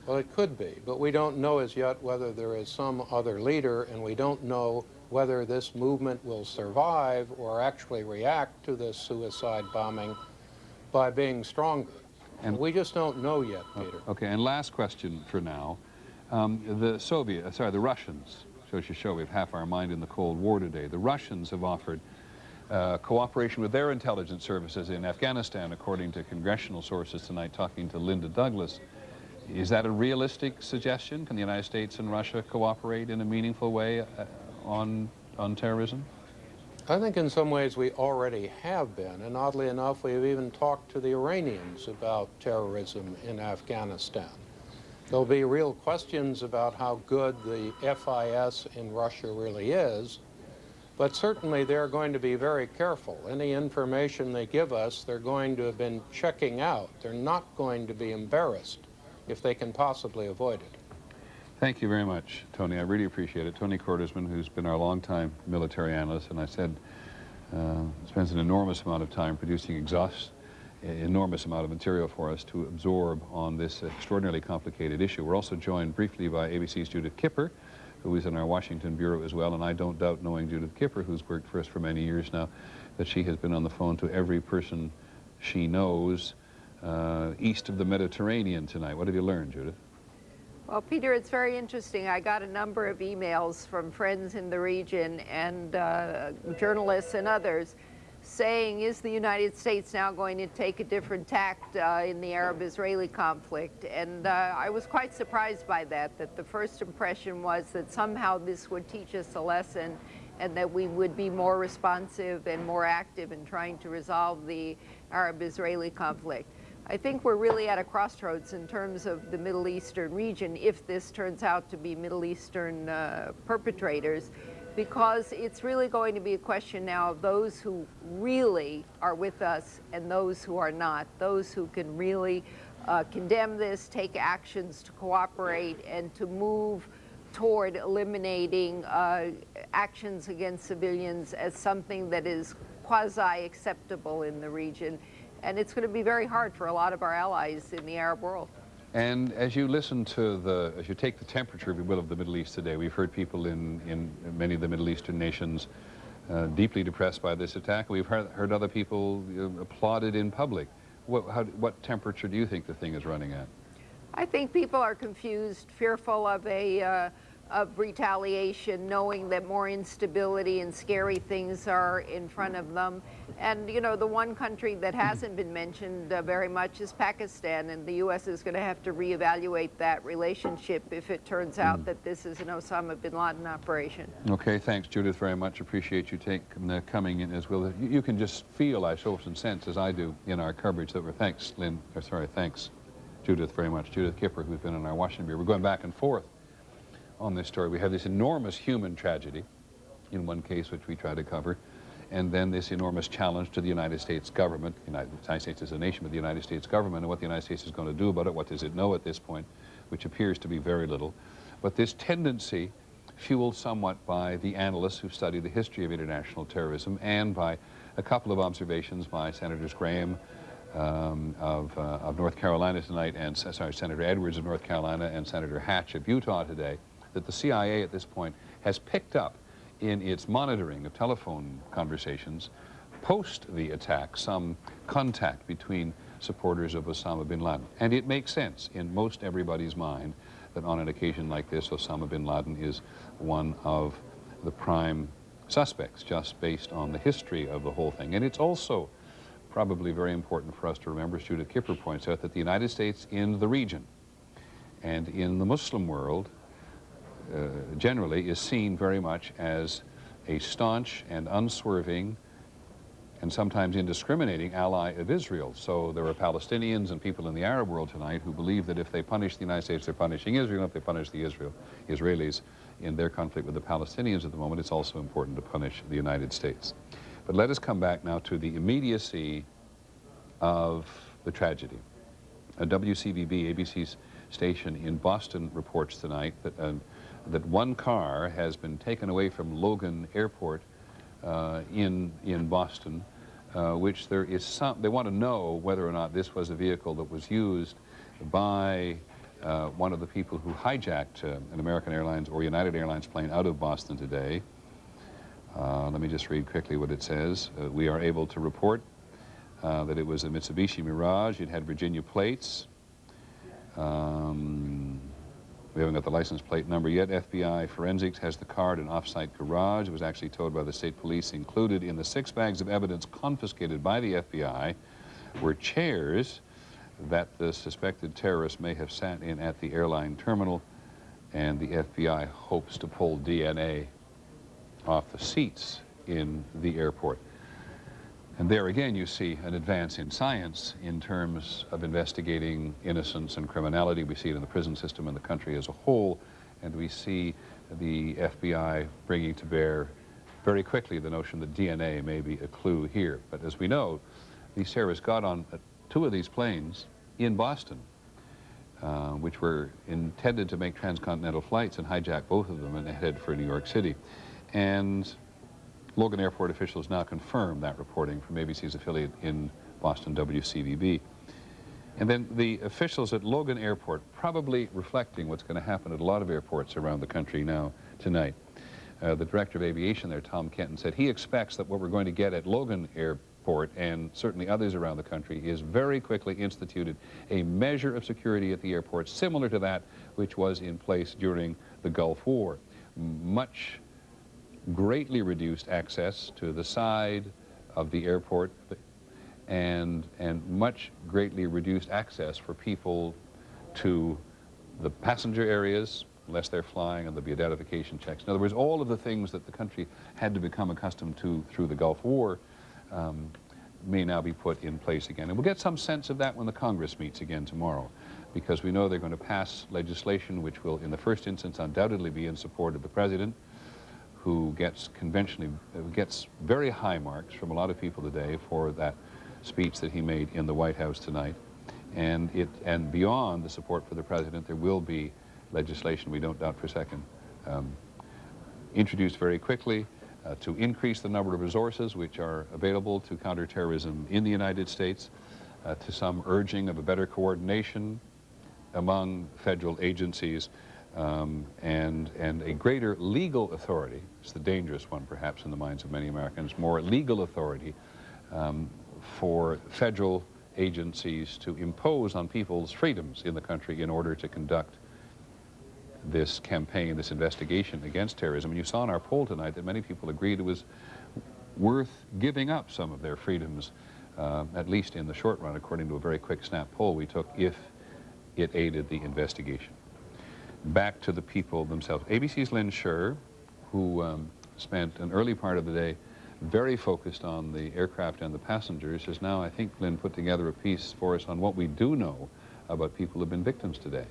Well, it could be, but we don't know as yet whether there is some other leader, and we don't know whether this movement will survive or actually react to this suicide bombing by being stronger. And we just don't know yet, Peter. Okay, and last question for now. The Russians, shows you show we have half our mind in the Cold War today. The Russians have offered cooperation with their intelligence services in Afghanistan, according to congressional sources tonight, talking to Linda Douglas. Is that a realistic suggestion? Can the United States and Russia cooperate in a meaningful way on terrorism? I think in some ways we already have been, and oddly enough, we have even talked to the Iranians about terrorism in Afghanistan. There'll be real questions about how good the FIS in Russia really is, but certainly they're going to be very careful. Any information they give us, they're going to have been checking out. They're not going to be embarrassed if they can possibly avoid it. Thank you very much, Tony. I really appreciate it. Tony Kordersman, who's been our longtime military analyst, and I said spends an enormous amount of time producing enormous amount of material for us to absorb on this extraordinarily complicated issue. We're also joined briefly by ABC's Judith Kipper, who is in our Washington bureau as well, and I don't doubt, knowing Judith Kipper, who's worked for us for many years now, that she has been on the phone to every person she knows east of the Mediterranean tonight. What have you learned, Judith? Well, Peter, it's very interesting. I got a number of emails from friends in the region and journalists and others saying, is the United States now going to take a different tact in the Arab-Israeli conflict? And I was quite surprised by that the first impression was that somehow this would teach us a lesson and that we would be more responsive and more active in trying to resolve the Arab-Israeli conflict. I think we're really at a crossroads in terms of the Middle Eastern region, if this turns out to be Middle Eastern perpetrators, because it's really going to be a question now of those who really are with us and those who are not, those who can really condemn this, take actions to cooperate, and to move toward eliminating actions against civilians as something that is quasi-acceptable in the region. And it's going to be very hard for a lot of our allies in the Arab world. And as you listen to as you take the temperature, if you will, of the Middle East today, we've heard people in many of the Middle Eastern nations deeply depressed by this attack. We've heard other people applauded in public. What temperature do you think the thing is running at? I think people are confused, fearful of retaliation, knowing that more instability and scary things are in front of them. And, you know, the one country that hasn't been mentioned very much is Pakistan, and the U.S. is going to have to reevaluate that relationship if it turns out that this is an Osama bin Laden operation. Okay, thanks, Judith, very much. Appreciate you coming in as well. You can just feel, I show some sense, as I do, in our coverage that we're, thanks, Judith, very much. Judith Kipper, who's been in our Washington bureau. We're going back and forth on this story. We have this enormous human tragedy, in one case which we try to cover, and then this enormous challenge to the United States government. The United States is a nation, but the United States government, and what the United States is going to do about it. What does it know at this point, which appears to be very little. But this tendency, fueled somewhat by the analysts who study the history of international terrorism and by a couple of observations by Senators Graham of North Carolina tonight, and Senator Edwards of North Carolina and Senator Hatch of Utah today, that the CIA at this point has picked up in its monitoring of telephone conversations post the attack some contact between supporters of Osama bin Laden. And it makes sense in most everybody's mind that on an occasion like this, Osama bin Laden is one of the prime suspects, just based on the history of the whole thing. And it's also probably very important for us to remember, as Judith Kipper points out, that the United States in the region and in the Muslim world generally is seen very much as a staunch and unswerving and sometimes indiscriminating ally of Israel. So there are Palestinians and people in the Arab world tonight who believe that if they punish the United States, they're punishing Israel. If they punish the Israelis in their conflict with the Palestinians at the moment, it's also important to punish the United States. But let us come back now to the immediacy of the tragedy. WCVB, ABC's station in Boston, reports tonight that one car has been taken away from Logan Airport in Boston, which there is they want to know whether or not this was a vehicle that was used by one of the people who hijacked an American Airlines or United Airlines plane out of Boston today. Let me just read quickly what it says. We are able to report that it was a Mitsubishi Mirage. It had Virginia plates. We haven't got the license plate number yet. FBI Forensics has the car in an off-site garage. It was actually towed by the state police. Included in the 6 bags of evidence confiscated by the FBI were chairs that the suspected terrorist may have sat in at the airline terminal, and the FBI hopes to pull DNA off the seats in the airport. And there again you see an advance in science in terms of investigating innocence and criminality. We see it in the prison system in the country as a whole, and we see the FBI bringing to bear very quickly the notion that DNA may be a clue here. But as we know, these terrorists got on 2 of these planes in Boston, which were intended to make transcontinental flights, and hijacked both of them and head for New York City. And Logan Airport officials now confirm that reporting from ABC's affiliate in Boston, WCVB. And then the officials at Logan Airport, probably reflecting what's going to happen at a lot of airports around the country now tonight. The director of aviation there, Tom Kenton, said he expects that what we're going to get at Logan Airport and certainly others around the country is very quickly instituted a measure of security at the airport similar to that which was in place during the Gulf War. Much greatly reduced access to the side of the airport and much greatly reduced access for people to the passenger areas unless they're flying, and there'll be identification checks. In other words, all of the things that the country had to become accustomed to through the Gulf War may now be put in place again. And we'll get some sense of that when the Congress meets again tomorrow, because we know they're going to pass legislation which will, in the first instance, undoubtedly be in support of the president, who gets very high marks from a lot of people today for that speech that he made in the White House tonight. And beyond the support for the president, there will be legislation, we don't doubt for a second, introduced very quickly to increase the number of resources which are available to counterterrorism in the United States, to some urging of a better coordination among federal agencies, and a greater legal authority. It's the dangerous one, perhaps, in the minds of many Americans, more legal authority for federal agencies to impose on people's freedoms in the country in order to conduct this campaign, this investigation against terrorism. And you saw in our poll tonight that many people agreed it was worth giving up some of their freedoms, at least in the short run, according to a very quick snap poll we took, if it aided the investigation. Back to the people themselves. ABC's Lynn Scher, who spent an early part of the day very focused on the aircraft and the passengers, has now, I think, Lynn, put together a piece for us on what we do know about people who have been victims today.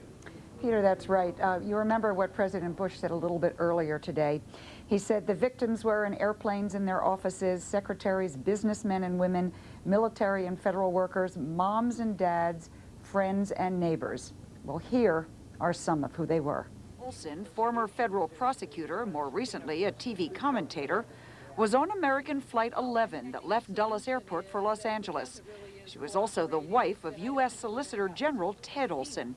Peter, that's right. You remember what President Bush said a little bit earlier today. He said the victims were in airplanes in their offices, secretaries, businessmen and women, military and federal workers, moms and dads, friends and neighbors. Well, here are some of who they were. Olson, former federal prosecutor, more recently a TV commentator, was on American Flight 11 that left Dulles Airport for Los Angeles. She was also the wife of U.S. Solicitor General Ted Olson.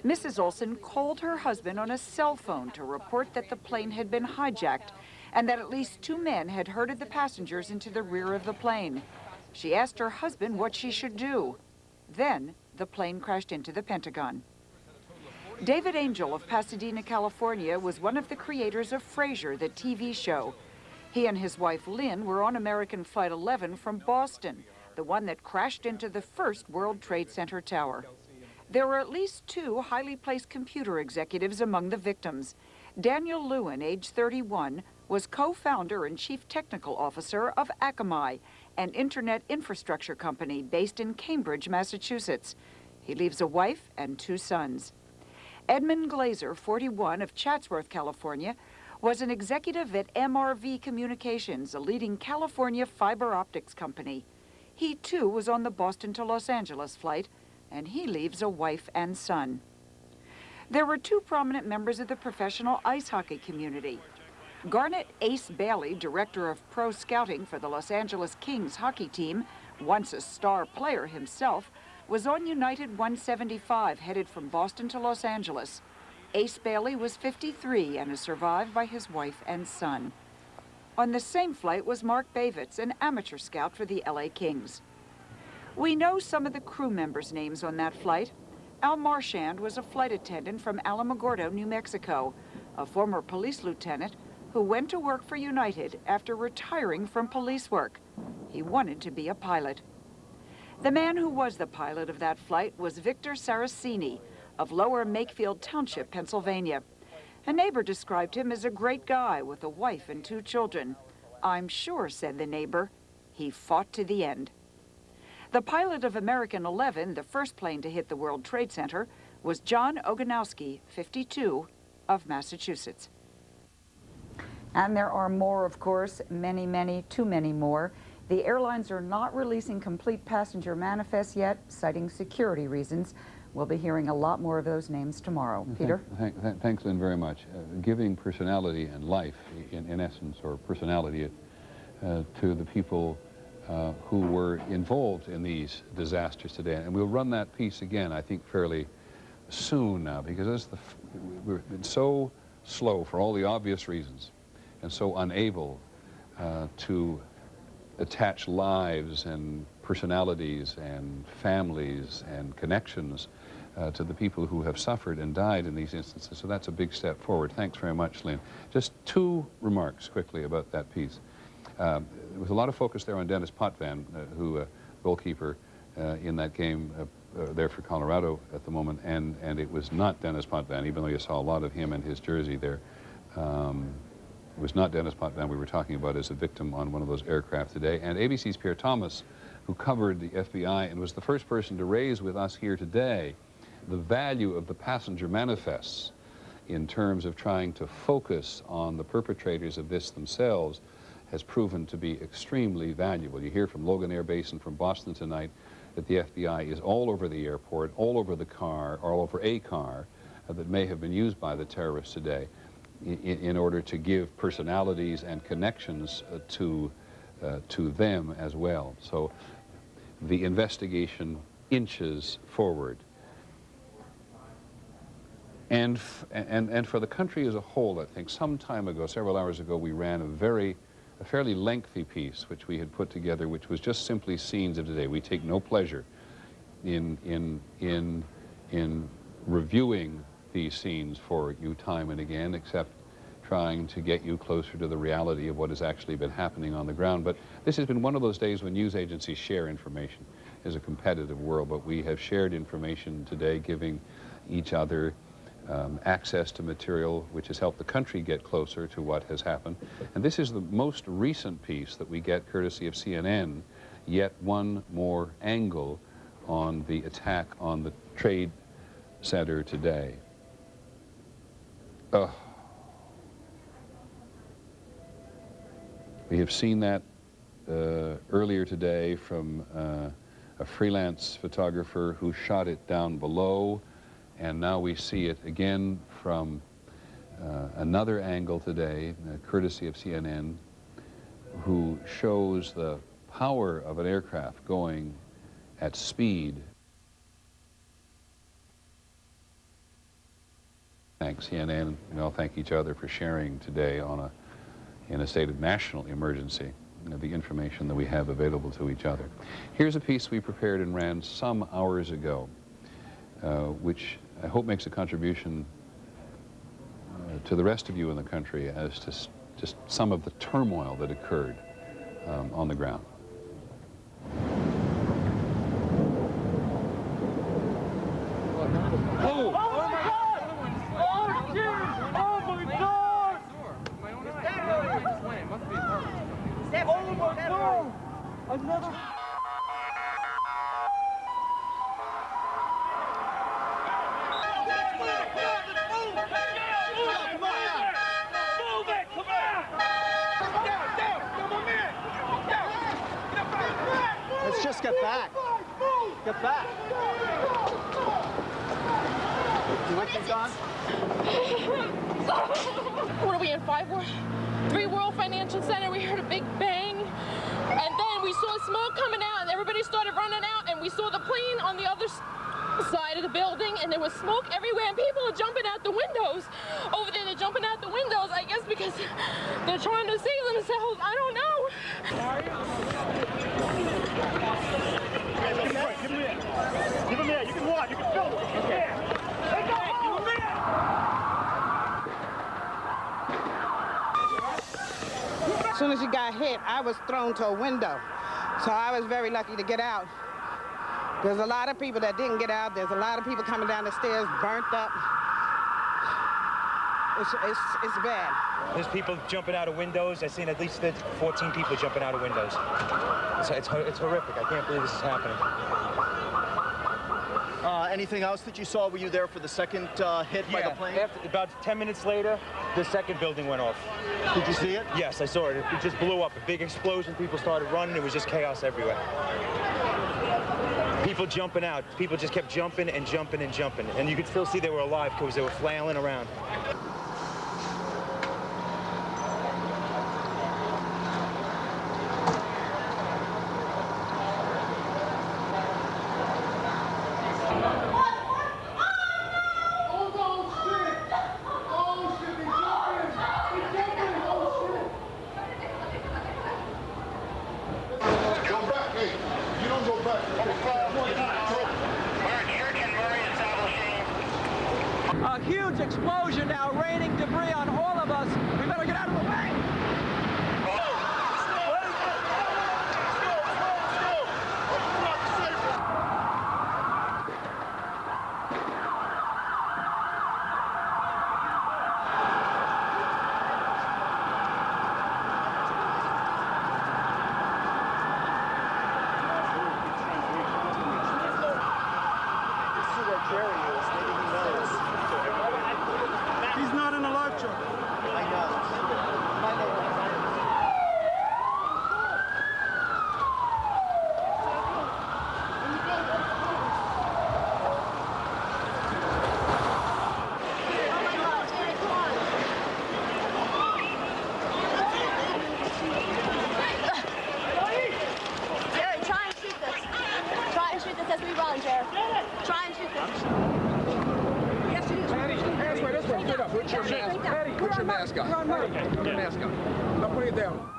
Mrs. Olson called her husband on a cell phone to report that the plane had been hijacked and that at least 2 men had herded the passengers into the rear of the plane. She asked her husband what she should do. Then the plane crashed into the Pentagon. David Angel of Pasadena, California, was one of the creators of Frasier, the TV show. He and his wife Lynn were on American Flight 11 from Boston, the one that crashed into the first World Trade Center tower. There were at least 2 highly placed computer executives among the victims. Daniel Lewin, age 31, was co-founder and chief technical officer of Akamai, an internet infrastructure company based in Cambridge, Massachusetts. He leaves a wife and 2 sons. Edmund Glazer, 41, of Chatsworth, California, was an executive at MRV Communications, a leading California fiber optics company. He, too, was on the Boston to Los Angeles flight, and he leaves a wife and son. There were 2 prominent members of the professional ice hockey community. Garnet Ace Bailey, director of pro scouting for the Los Angeles Kings hockey team, once a star player himself, was on United 175 headed from Boston to Los Angeles. Ace Bailey was 53 and is survived by his wife and son. On the same flight was Mark Bavitz, an amateur scout for the LA Kings. We know some of the crew members' names on that flight. Al Marchand was a flight attendant from Alamogordo, New Mexico, a former police lieutenant who went to work for United after retiring from police work. He wanted to be a pilot. The man who was the pilot of that flight was Victor Saraceni of Lower Makefield Township, Pennsylvania. A neighbor described him as a great guy with a wife and 2 children. "I'm sure," said the neighbor, "he fought to the end." The pilot of American 11, the first plane to hit the World Trade Center, was John Ogonowski, 52, of Massachusetts. And there are more, of course, many, too many more. The airlines are not releasing complete passenger manifests yet, citing security reasons. We'll be hearing a lot more of those names tomorrow. Peter? Thanks, Lynn, very much. Giving personality and life, in essence, or personality, to the people who were involved in these disasters today. And we'll run that piece again, I think, fairly soon now, because we've been so slow for all the obvious reasons and so unable to attach lives and personalities and families and connections to the people who have suffered and died in these instances. So that's a big step forward. Thanks very much, Lynn. Just 2 remarks quickly about that piece. There was a lot of focus there on Dennis Potvin, who goalkeeper in that game there for Colorado at the moment, and it was not Dennis Potvin, even though you saw a lot of him and his jersey there. It was not Dennis Potvin we were talking about as a victim on one of those aircraft today. And ABC's Pierre Thomas, who covered the FBI and was the first person to raise with us here today the value of the passenger manifests in terms of trying to focus on the perpetrators of this themselves, has proven to be extremely valuable. You hear from Logan Air Base and from Boston tonight that the FBI is all over the airport, all over the car, all over a car that may have been used by the terrorists today in order to give personalities and connections to them as well. So the investigation inches forward. And for the country as a whole, I think some time ago, several hours ago, we ran a fairly lengthy piece which we had put together, which was just simply scenes of today. We take no pleasure in reviewing these scenes for you time and again, except trying to get you closer to the reality of what has actually been happening on the ground. But this has been one of those days when news agencies share information. It's a competitive world, but we have shared information today, giving each other access to material which has helped the country get closer to what has happened. And this is the most recent piece that we get courtesy of CNN, yet one more angle on the attack on the Trade Center today. We have seen that earlier today from a freelance photographer who shot it down below, and now we see it again from another angle today, courtesy of CNN, who shows the power of an aircraft going at speed. Thanks, CNN. We all thank each other for sharing today in a state of national emergency, the information that we have available to each other. Here's a piece we prepared and ran some hours ago, which I hope makes a contribution to the rest of you in the country as to just some of the turmoil that occurred on the ground. Oh! Oh my God! Oh, jeez! Oh my God! It must be her. Oh my God! I've never... Let's just get back. Get back. You with me, Don? What are we in, 3 World Financial Center? We heard a big bang, and then we saw smoke coming out, and everybody started running out, and we saw the plane on the other side of the building, and there was smoke everywhere, and people are jumping out the windows. Over there, they're jumping out the windows, I guess because they're trying to save themselves. I don't know. Give him here. You can watch. You can film it. Okay. soon as she got hit, I was thrown to a window. So I was very lucky to get out. There's a lot of people that didn't get out. There's a lot of people coming down the stairs, burnt up. It's bad. There's people jumping out of windows. I've seen at least 14 people jumping out of windows. It's horrific. I can't believe this is happening. Anything else that you saw? Were you there for the second hit by the plane? About 10 minutes later, the second building went off. Did you see it? Yes, I saw it. It just blew up. A big explosion. People started running. It was just chaos everywhere. People jumping out. People just kept jumping and jumping and jumping. And you could still see they were alive because they were flailing around. A huge explosion now, raining debris on all of us. We better get out of the way. He's not in a life jacket. I know. Jerry, try and shoot this. Try and shoot this as we run, Jerry. Try and shoot this. This way. Get up. Put your mask. Put your mask on. Put your mask on. Now put it down.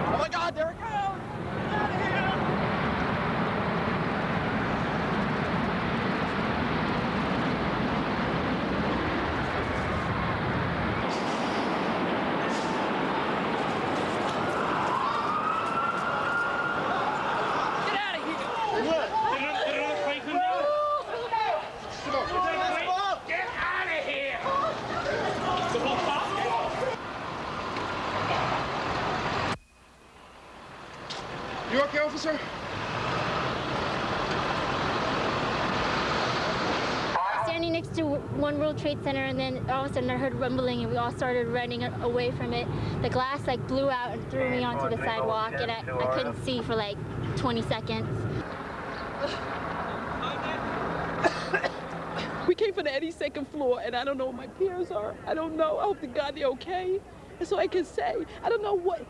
Oh my God, there it goes! You okay, officer? Standing next to One World Trade Center, and then all of a sudden I heard rumbling, and we all started running away from it. The glass like blew out and threw me onto the sidewalk, and I couldn't see for like 20 seconds. We came from the 82nd floor, and I don't know where my peers are. I don't know. I hope to God they're okay. That's all I can say. I don't know what.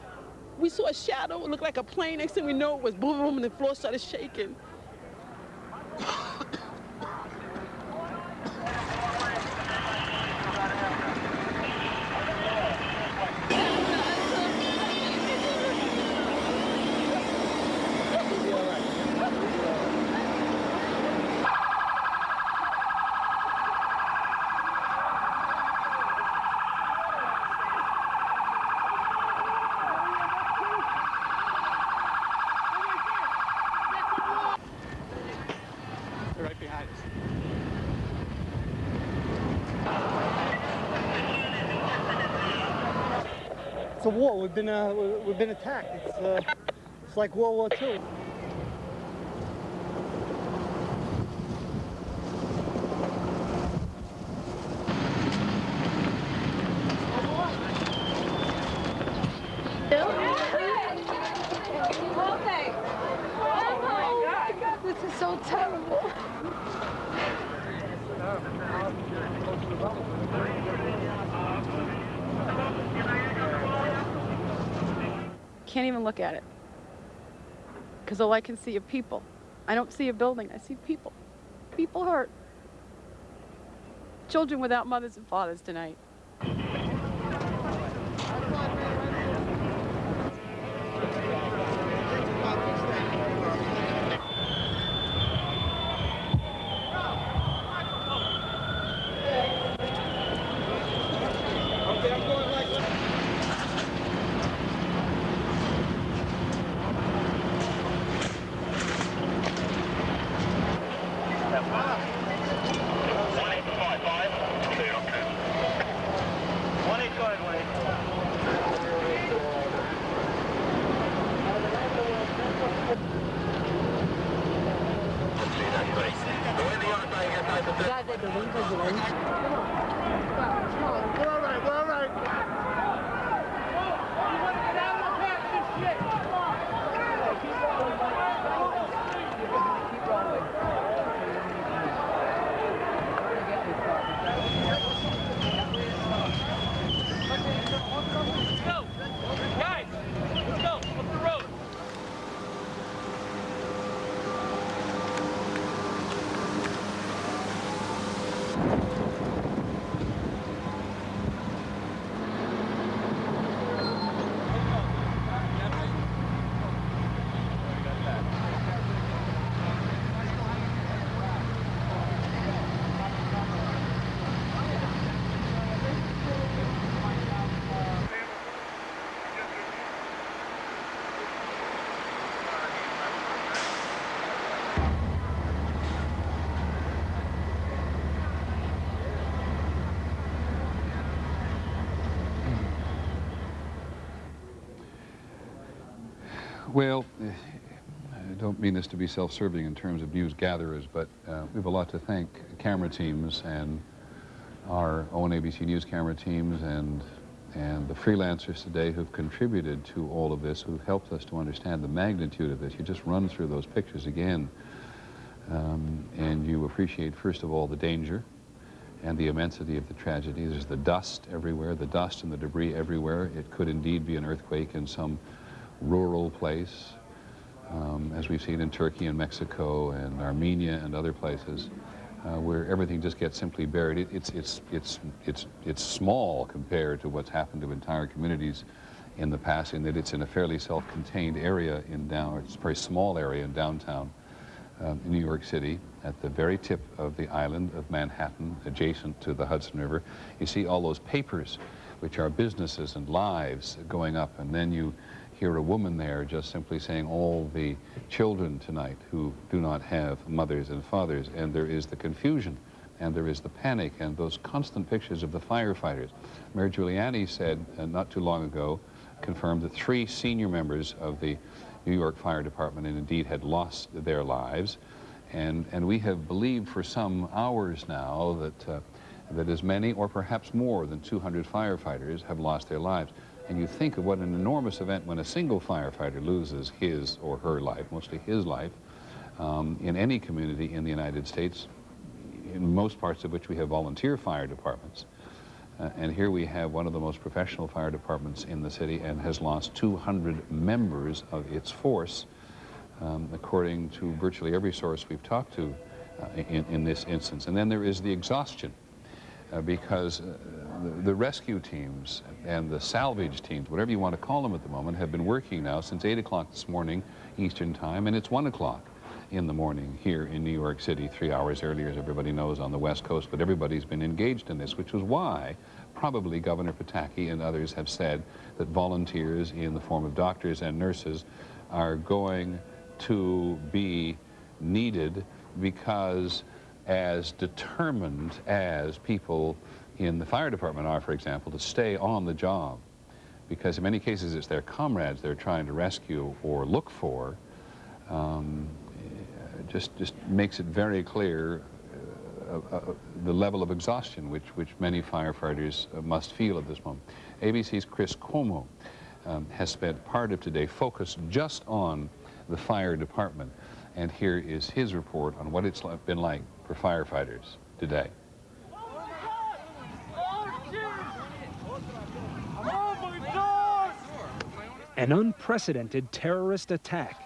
We saw a shadow. It looked like a plane. Next thing we know, it was boom, boom, and the floor started shaking. Right behind us. It's a war. We've been attacked. It's like World War II. This is so terrible. Can't even look at it. Because all I can see are people. I don't see a building. I see people. People hurt. Children without mothers and fathers tonight. Well, I don't mean this to be self-serving in terms of news gatherers, but we have a lot to thank camera teams and our own ABC News camera teams and the freelancers today who've contributed to all of this, who've helped us to understand the magnitude of this. You just run through those pictures again, and you appreciate, first of all, the danger and the immensity of the tragedy. There's the dust everywhere, the dust and the debris everywhere. It could indeed be an earthquake in some rural place, as we've seen in Turkey and Mexico and Armenia and other places, where everything just gets simply buried. It's small compared to what's happened to entire communities in the past, in that it's in a fairly self-contained area it's a very small area in downtown New York City, at the very tip of the island of Manhattan, adjacent to the Hudson River. You see all those papers, which are businesses and lives, going up, and then you hear a woman there just simply saying all the children tonight who do not have mothers and fathers, and there is the confusion and there is the panic and those constant pictures of the firefighters. Mayor Giuliani said not too long ago, confirmed that 3 senior members of the New York Fire Department and indeed had lost their lives, and we have believed for some hours now that as many or perhaps more than 200 firefighters have lost their lives. And you think of what an enormous event when a single firefighter loses his or her life, mostly his life, in any community in the United States, in most parts of which we have volunteer fire departments. And here we have one of the most professional fire departments in the city and has lost 200 members of its force, according to virtually every source we've talked to in this instance. And then there is the exhaustion. Because the rescue teams and the salvage teams, whatever you want to call them at the moment, have been working now since 8 o'clock this morning Eastern time, and it's 1 o'clock in the morning here in New York City, 3 hours earlier, as everybody knows, on the West Coast. But everybody's been engaged in this, which was why probably Governor Pataki and others have said that volunteers in the form of doctors and nurses are going to be needed, because as determined as people in the fire department are, for example, to stay on the job, because in many cases it's their comrades they're trying to rescue or look for, just makes it very clear the level of exhaustion which many firefighters must feel at this moment. ABC's Chris Cuomo has spent part of today focused just on the fire department, and here is his report on what it's been like for firefighters today. An unprecedented terrorist attack.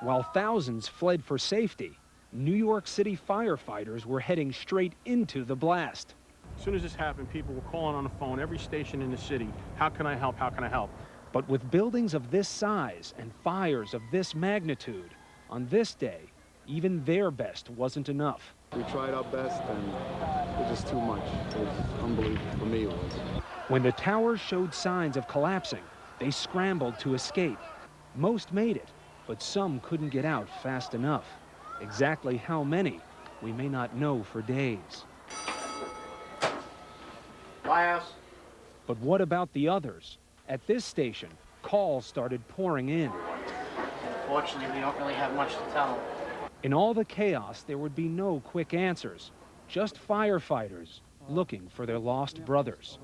While thousands fled for safety, New York City firefighters were heading straight into the blast. As soon as this happened, people were calling on the phone, every station in the city, how can I help, how can I help? But with buildings of this size and fires of this magnitude, on this day, even their best wasn't enough. We tried our best, and it was just too much. It was unbelievable. For me, it was. When the towers showed signs of collapsing, they scrambled to escape. Most made it, but some couldn't get out fast enough. Exactly how many, we may not know for days. Class. But what about the others? At this station, calls started pouring in. Fortunately, we don't really have much to tell them. In all the chaos, there would be no quick answers, just firefighters looking for their lost brothers.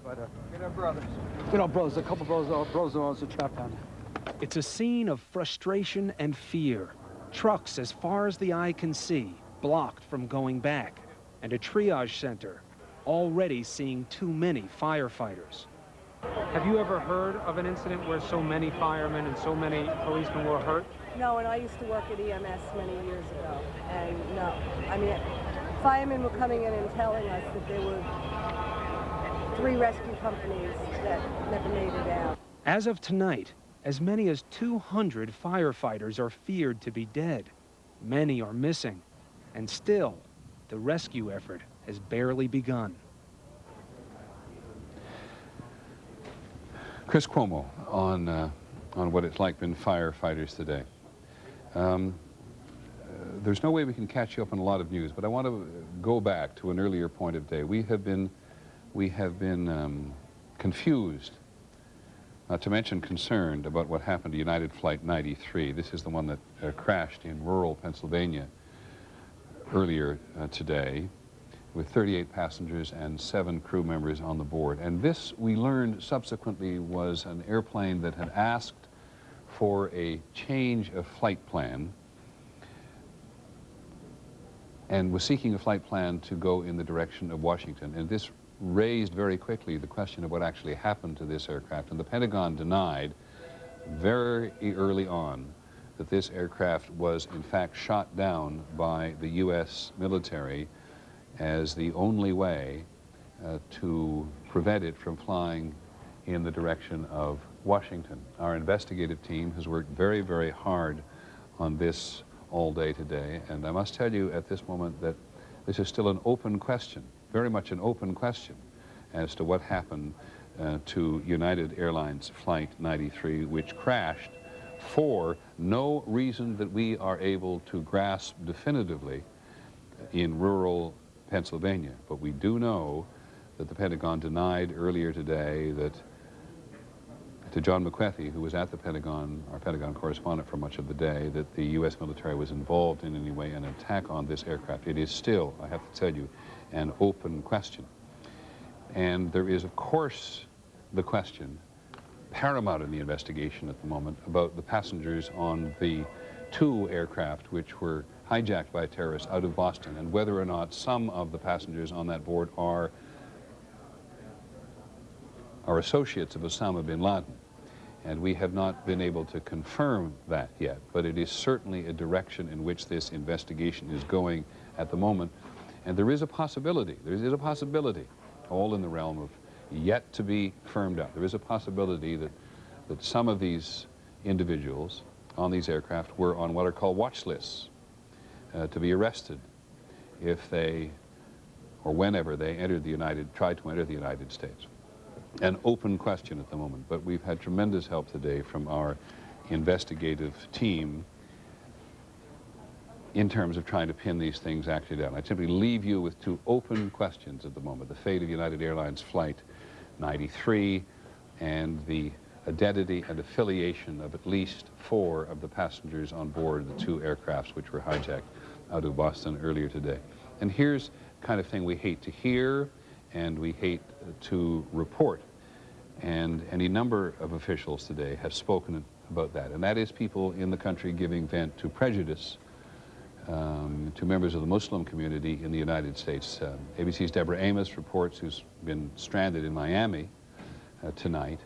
Get our brothers. Get our brothers. A couple brothers are also trapped down there. It's a scene of frustration and fear. Trucks as far as the eye can see, blocked from going back, and a triage center already seeing too many firefighters. Have you ever heard of an incident where so many firemen and so many policemen were hurt? No, and I used to work at EMS many years ago, and no. I mean, firemen were coming in and telling us that there were 3 rescue companies that never made it out. As of tonight, as many as 200 firefighters are feared to be dead. Many are missing, and still, the rescue effort has barely begun. Chris Cuomo on what it's like being firefighters today. There's no way we can catch you up on a lot of news, but I want to go back to an earlier point of day. We have been confused, not to mention concerned, about what happened to United Flight 93. This is the one that crashed in rural Pennsylvania earlier today, with 38 passengers and 7 crew members on the board. And this, we learned subsequently, was an airplane that had asked for a change of flight plan and was seeking a flight plan to go in the direction of Washington. And this raised very quickly the question of what actually happened to this aircraft. And the Pentagon denied very early on that this aircraft was in fact shot down by the U.S. military as the only way to prevent it from flying in the direction of Washington. Our investigative team has worked very, very hard on this all day today, and I must tell you at this moment that this is still an open question, very much an open question, as to what happened to United Airlines Flight 93, which crashed for no reason that we are able to grasp definitively in rural Pennsylvania. But we do know that the Pentagon denied earlier today that to John McWethy, who was at the Pentagon, our Pentagon correspondent for much of the day, that the U.S. military was involved in any way in an attack on this aircraft. It is still, I have to tell you, an open question. And there is, of course, the question, paramount in the investigation at the moment, about the passengers on the 2 aircraft which were hijacked by terrorists out of Boston, and whether or not some of the passengers on that board are associates of Osama bin Laden. And we have not been able to confirm that yet, but it is certainly a direction in which this investigation is going at the moment. And there is a possibility, all in the realm of yet to be firmed up. There is a possibility that some of these individuals on these aircraft were on what are called watch lists to be arrested if they, or whenever they tried to enter the United States. An open question at the moment, but we've had tremendous help today from our investigative team in terms of trying to pin these things actually down. I simply leave you with 2 open questions at the moment: the fate of United Airlines Flight 93 and the identity and affiliation of at least 4 of the passengers on board the 2 aircrafts which were hijacked out of Boston earlier today. And here's the kind of thing we hate to hear and we hate to report. And any number of officials today have spoken about that. And that is people in the country giving vent to prejudice to members of the Muslim community in the United States. ABC's Deborah Amos reports, who's been stranded in Miami tonight,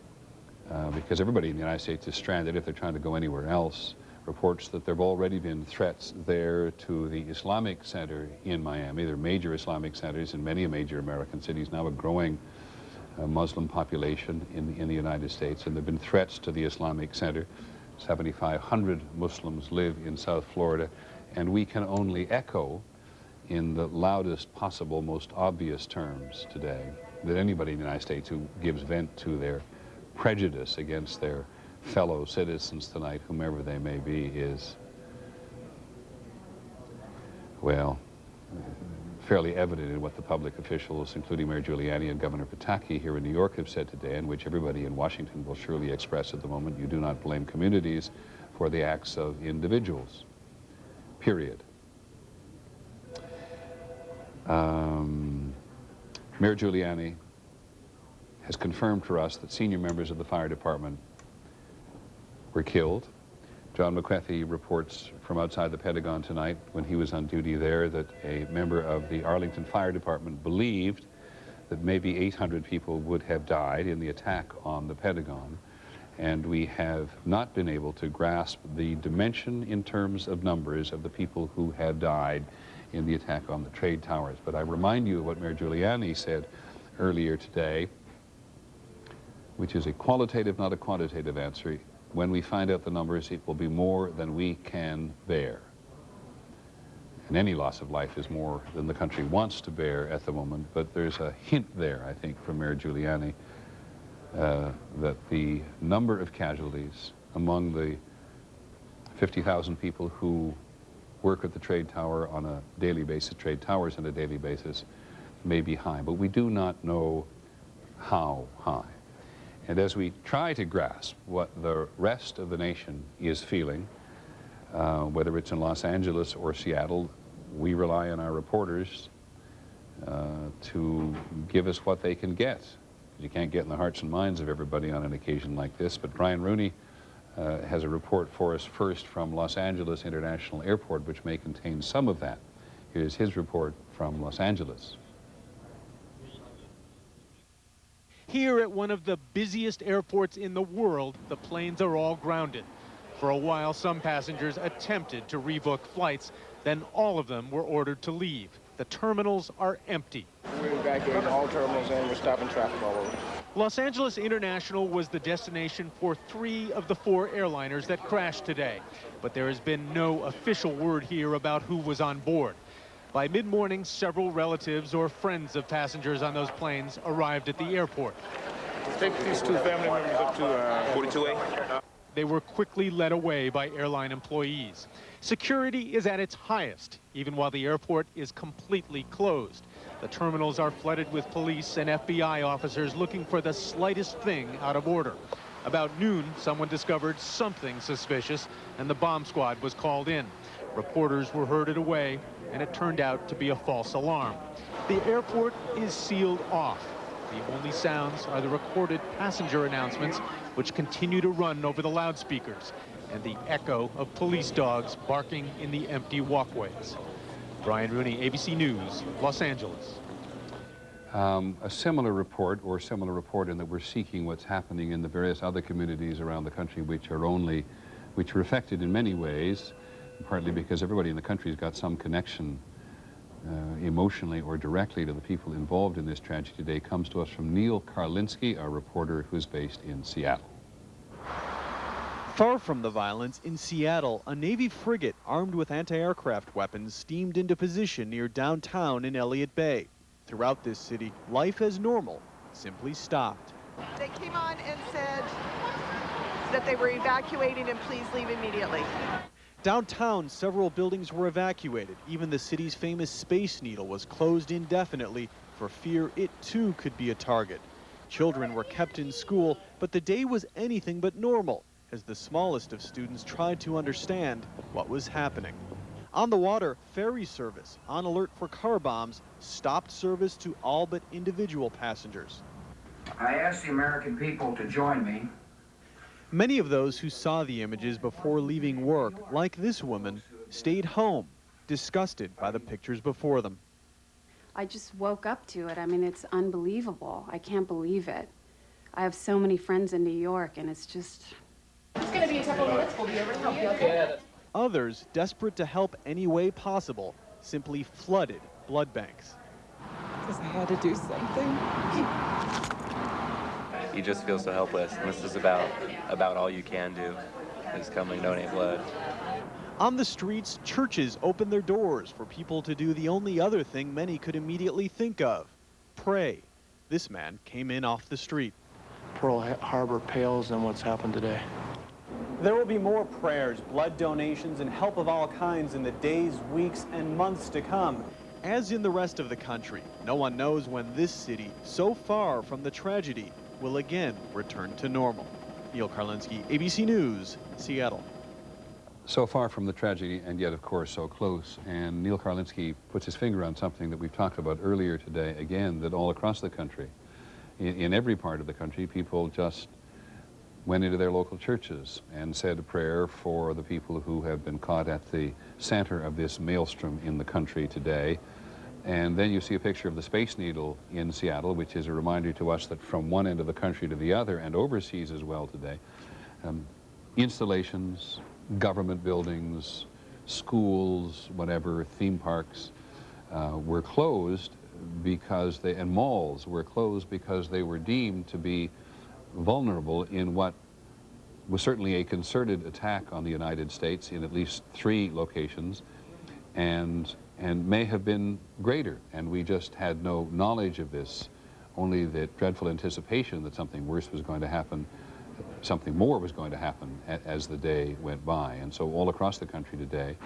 because everybody in the United States is stranded if they're trying to go anywhere else, reports that there have already been threats there to the Islamic Center in Miami. There are major Islamic centers in many major American cities, now a growing Muslim population in the United States, and there have been threats to the Islamic Center. 7,500 Muslims live in South Florida, and we can only echo in the loudest possible, most obvious terms today that anybody in the United States who gives vent to their prejudice against their fellow citizens tonight, whomever they may be, is, well, fairly evident in what the public officials, including Mayor Giuliani and Governor Pataki here in New York, have said today, and which everybody in Washington will surely express at the moment. You do not blame communities for the acts of individuals, period. Mayor Giuliani has confirmed for us that senior members of the fire department were killed. John McCarthy reports from outside the Pentagon tonight, when he was on duty there, that a member of the Arlington Fire Department believed that maybe 800 people would have died in the attack on the Pentagon. And we have not been able to grasp the dimension in terms of numbers of the people who have died in the attack on the trade towers. But I remind you of what Mayor Giuliani said earlier today, which is a qualitative, not a quantitative answer. When we find out the numbers, it will be more than we can bear. And any loss of life is more than the country wants to bear at the moment, but there's a hint there, I think, from Mayor Giuliani that the number of casualties among the 50,000 people who work at the trade tower on a daily basis, trade towers on a daily basis, may be high, but we do not know how high. And as we try to grasp what the rest of the nation is feeling, whether it's in Los Angeles or Seattle, we rely on our reporters to give us what they can get. You can't get in the hearts and minds of everybody on an occasion like this, but Brian Rooney has a report for us first from Los Angeles International Airport, which may contain some of that. Here's his report from Los Angeles. Here at one of the busiest airports in the world, the planes are all grounded. For a while, some passengers attempted to rebook flights. Then all of them were ordered to leave. The terminals are empty. We're evacuating all terminals and we're stopping traffic all over. Los Angeles International was the destination for 3 of the 4 airliners that crashed today. But there has been no official word here about who was on board. By mid-morning, several relatives or friends of passengers on those planes arrived at the airport. Take these 2 family members up to 42A. They were quickly led away by airline employees. Security is at its highest, even while the airport is completely closed. The terminals are flooded with police and FBI officers looking for the slightest thing out of order. About noon, someone discovered something suspicious, and the bomb squad was called in. Reporters were herded away, and it turned out to be a false alarm. The airport is sealed off. The only sounds are the recorded passenger announcements, which continue to run over the loudspeakers, and the echo of police dogs barking in the empty walkways. Brian Rooney, ABC News, Los Angeles. A similar report, in that we're seeking what's happening in the various other communities around the country which are affected in many ways, partly because everybody in the country has got some connection emotionally or directly to the people involved in this tragedy today, comes to us from Neil Karlinski, our reporter who's based in Seattle. Far from the violence, in Seattle, a Navy frigate armed with anti-aircraft weapons steamed into position near downtown in Elliott Bay. Throughout this city, life as normal simply stopped. They came on and said that they were evacuating and please leave immediately. Downtown, several buildings were evacuated. Even the city's famous Space Needle was closed indefinitely for fear it too could be a target. Children were kept in school, but the day was anything but normal as the smallest of students tried to understand what was happening. On the water, ferry service, on alert for car bombs, stopped service to all but individual passengers. I asked the American people to join me. Many of those who saw the images before leaving work, like this woman, stayed home, disgusted by the pictures before them. I just woke up to it. I mean, it's unbelievable. I can't believe it. I have so many friends in New York, and it's just... It's going to be a couple of minutes. We'll be over to help you, okay? Others, desperate to help any way possible, simply flooded blood banks. Because I had to do something. You just feel so helpless, and this is about all you can do, is come and donate blood. On the streets, churches opened their doors for people to do the only other thing many could immediately think of, pray. This man came in off the street. Pearl Harbor pales in what's happened today. There will be more prayers, blood donations, and help of all kinds in the days, weeks, and months to come. As in the rest of the country, no one knows when this city, so far from the tragedy, will again return to normal. Neil Karlinski, ABC News, Seattle. So far from the tragedy, and yet, of course, so close. And Neil Karlinski puts his finger on something that we've talked about earlier today, again, that all across the country, in every part of the country, people just went into their local churches and said a prayer for the people who have been caught at the center of this maelstrom in the country today. And then you see a picture of the Space Needle in Seattle, which is a reminder to us that from one end of the country to the other, and overseas as well today, installations, government buildings, schools, whatever, theme parks were closed because and malls were closed because they were deemed to be vulnerable in what was certainly a concerted attack on the United States in at least 3 locations, and may have been greater, and we just had no knowledge of this, only that dreadful anticipation that something worse was going to happen, something more was going to happen as the day went by. And so all across the country today,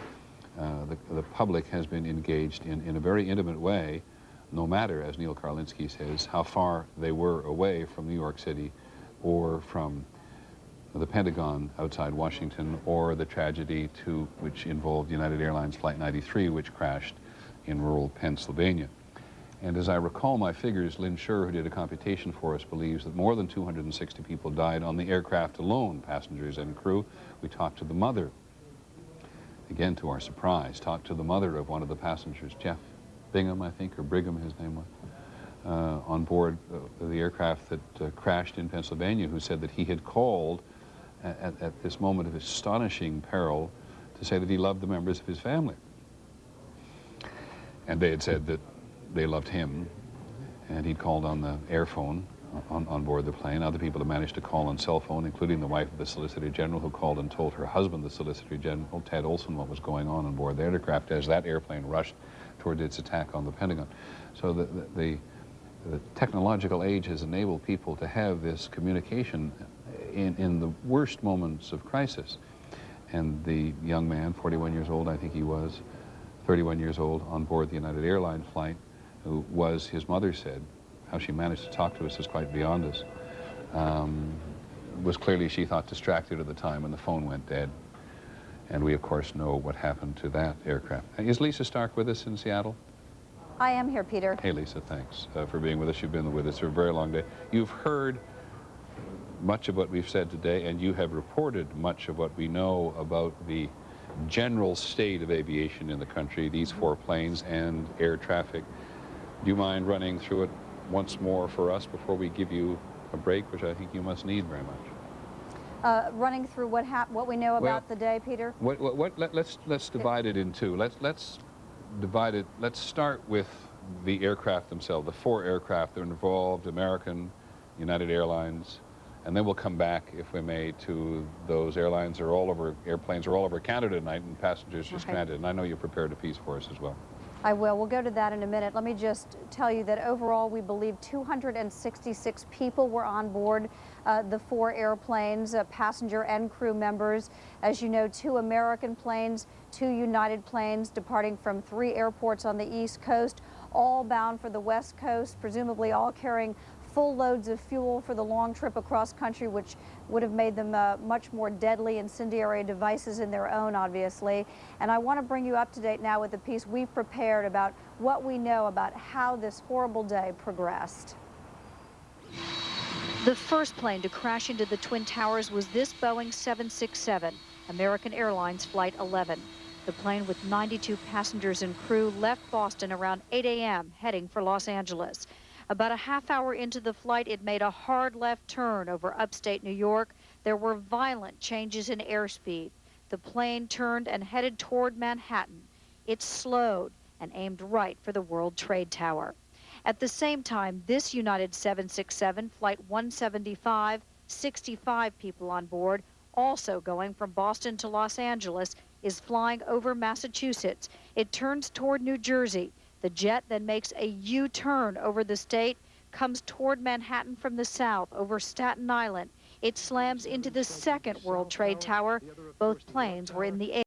the public has been engaged in a very intimate way, no matter, as Neil Karlinski says, how far they were away from New York City or from the Pentagon outside Washington, or the tragedy which involved United Airlines Flight 93, which crashed in rural Pennsylvania. And as I recall my figures, Lynn Scher, who did a computation for us, believes that more than 260 people died on the aircraft alone, passengers and crew. We talked to the mother, again to our surprise, talked to the mother of one of the passengers, Jeff Bingham, I think, or Brigham, his name was, on board the aircraft that crashed in Pennsylvania, who said that he had called at this moment of astonishing peril to say that he loved the members of his family. And they had said that they loved him, and he'd called on the airphone on board the plane. Other people had managed to call on cell phone, including the wife of the Solicitor General, who called and told her husband, the Solicitor General, Ted Olson, what was going on board the aircraft as that airplane rushed toward its attack on the Pentagon. So the technological age has enabled people to have this communication in the worst moments of crisis. And the young man, 41 years old, I think he was, 31 years old, on board the United Airlines flight, who was, his mother said, how she managed to talk to us is quite beyond us, was clearly, she thought, distracted at the time, and the phone went dead. And we, of course, know what happened to that aircraft. Is Lisa Stark with us in Seattle? I am here, Peter. Hey, Lisa, thanks for being with us. You've been with us for a very long day. You've heard much of what we've said today, and you have reported much of what we know about the general state of aviation in the country, these 4 planes and air traffic. Do you mind running through it once more for us before we give you a break, which I think you must need very much? Running through what we know about the day, Peter? Let's divide it in 2. Let's divide it. Let's start with the aircraft themselves, the 4 aircraft that are involved, American, United Airlines, and then we'll come back, if we may, to those airplanes are all over Canada tonight, and passengers are stranded. And I know you prepared a piece for us as well. I will. We'll go to that in a minute. Let me just tell you that overall we believe 266 people were on board the 4 airplanes, passenger and crew members. As you know, 2 American planes, 2 United planes departing from 3 airports on the East Coast, all bound for the West Coast, presumably all carrying full loads of fuel for the long trip across country, which would have made them much more deadly incendiary devices in their own, obviously. And I want to bring you up to date now with the piece we've prepared about what we know about how this horrible day progressed. The first plane to crash into the Twin Towers was this Boeing 767, American Airlines Flight 11. The plane with 92 passengers and crew left Boston around 8 a.m. heading for Los Angeles. About a half hour into the flight, it made a hard left turn over upstate New York. There were violent changes in airspeed. The plane turned and headed toward Manhattan. It slowed and aimed right for the World Trade Tower. At the same time, this United 767, Flight 175, 65 people on board, also going from Boston to Los Angeles, is flying over Massachusetts. It turns toward New Jersey. The jet then makes a U-turn over the state, comes toward Manhattan from the south over Staten Island. It slams into the second World Trade Tower. Both planes were in the air.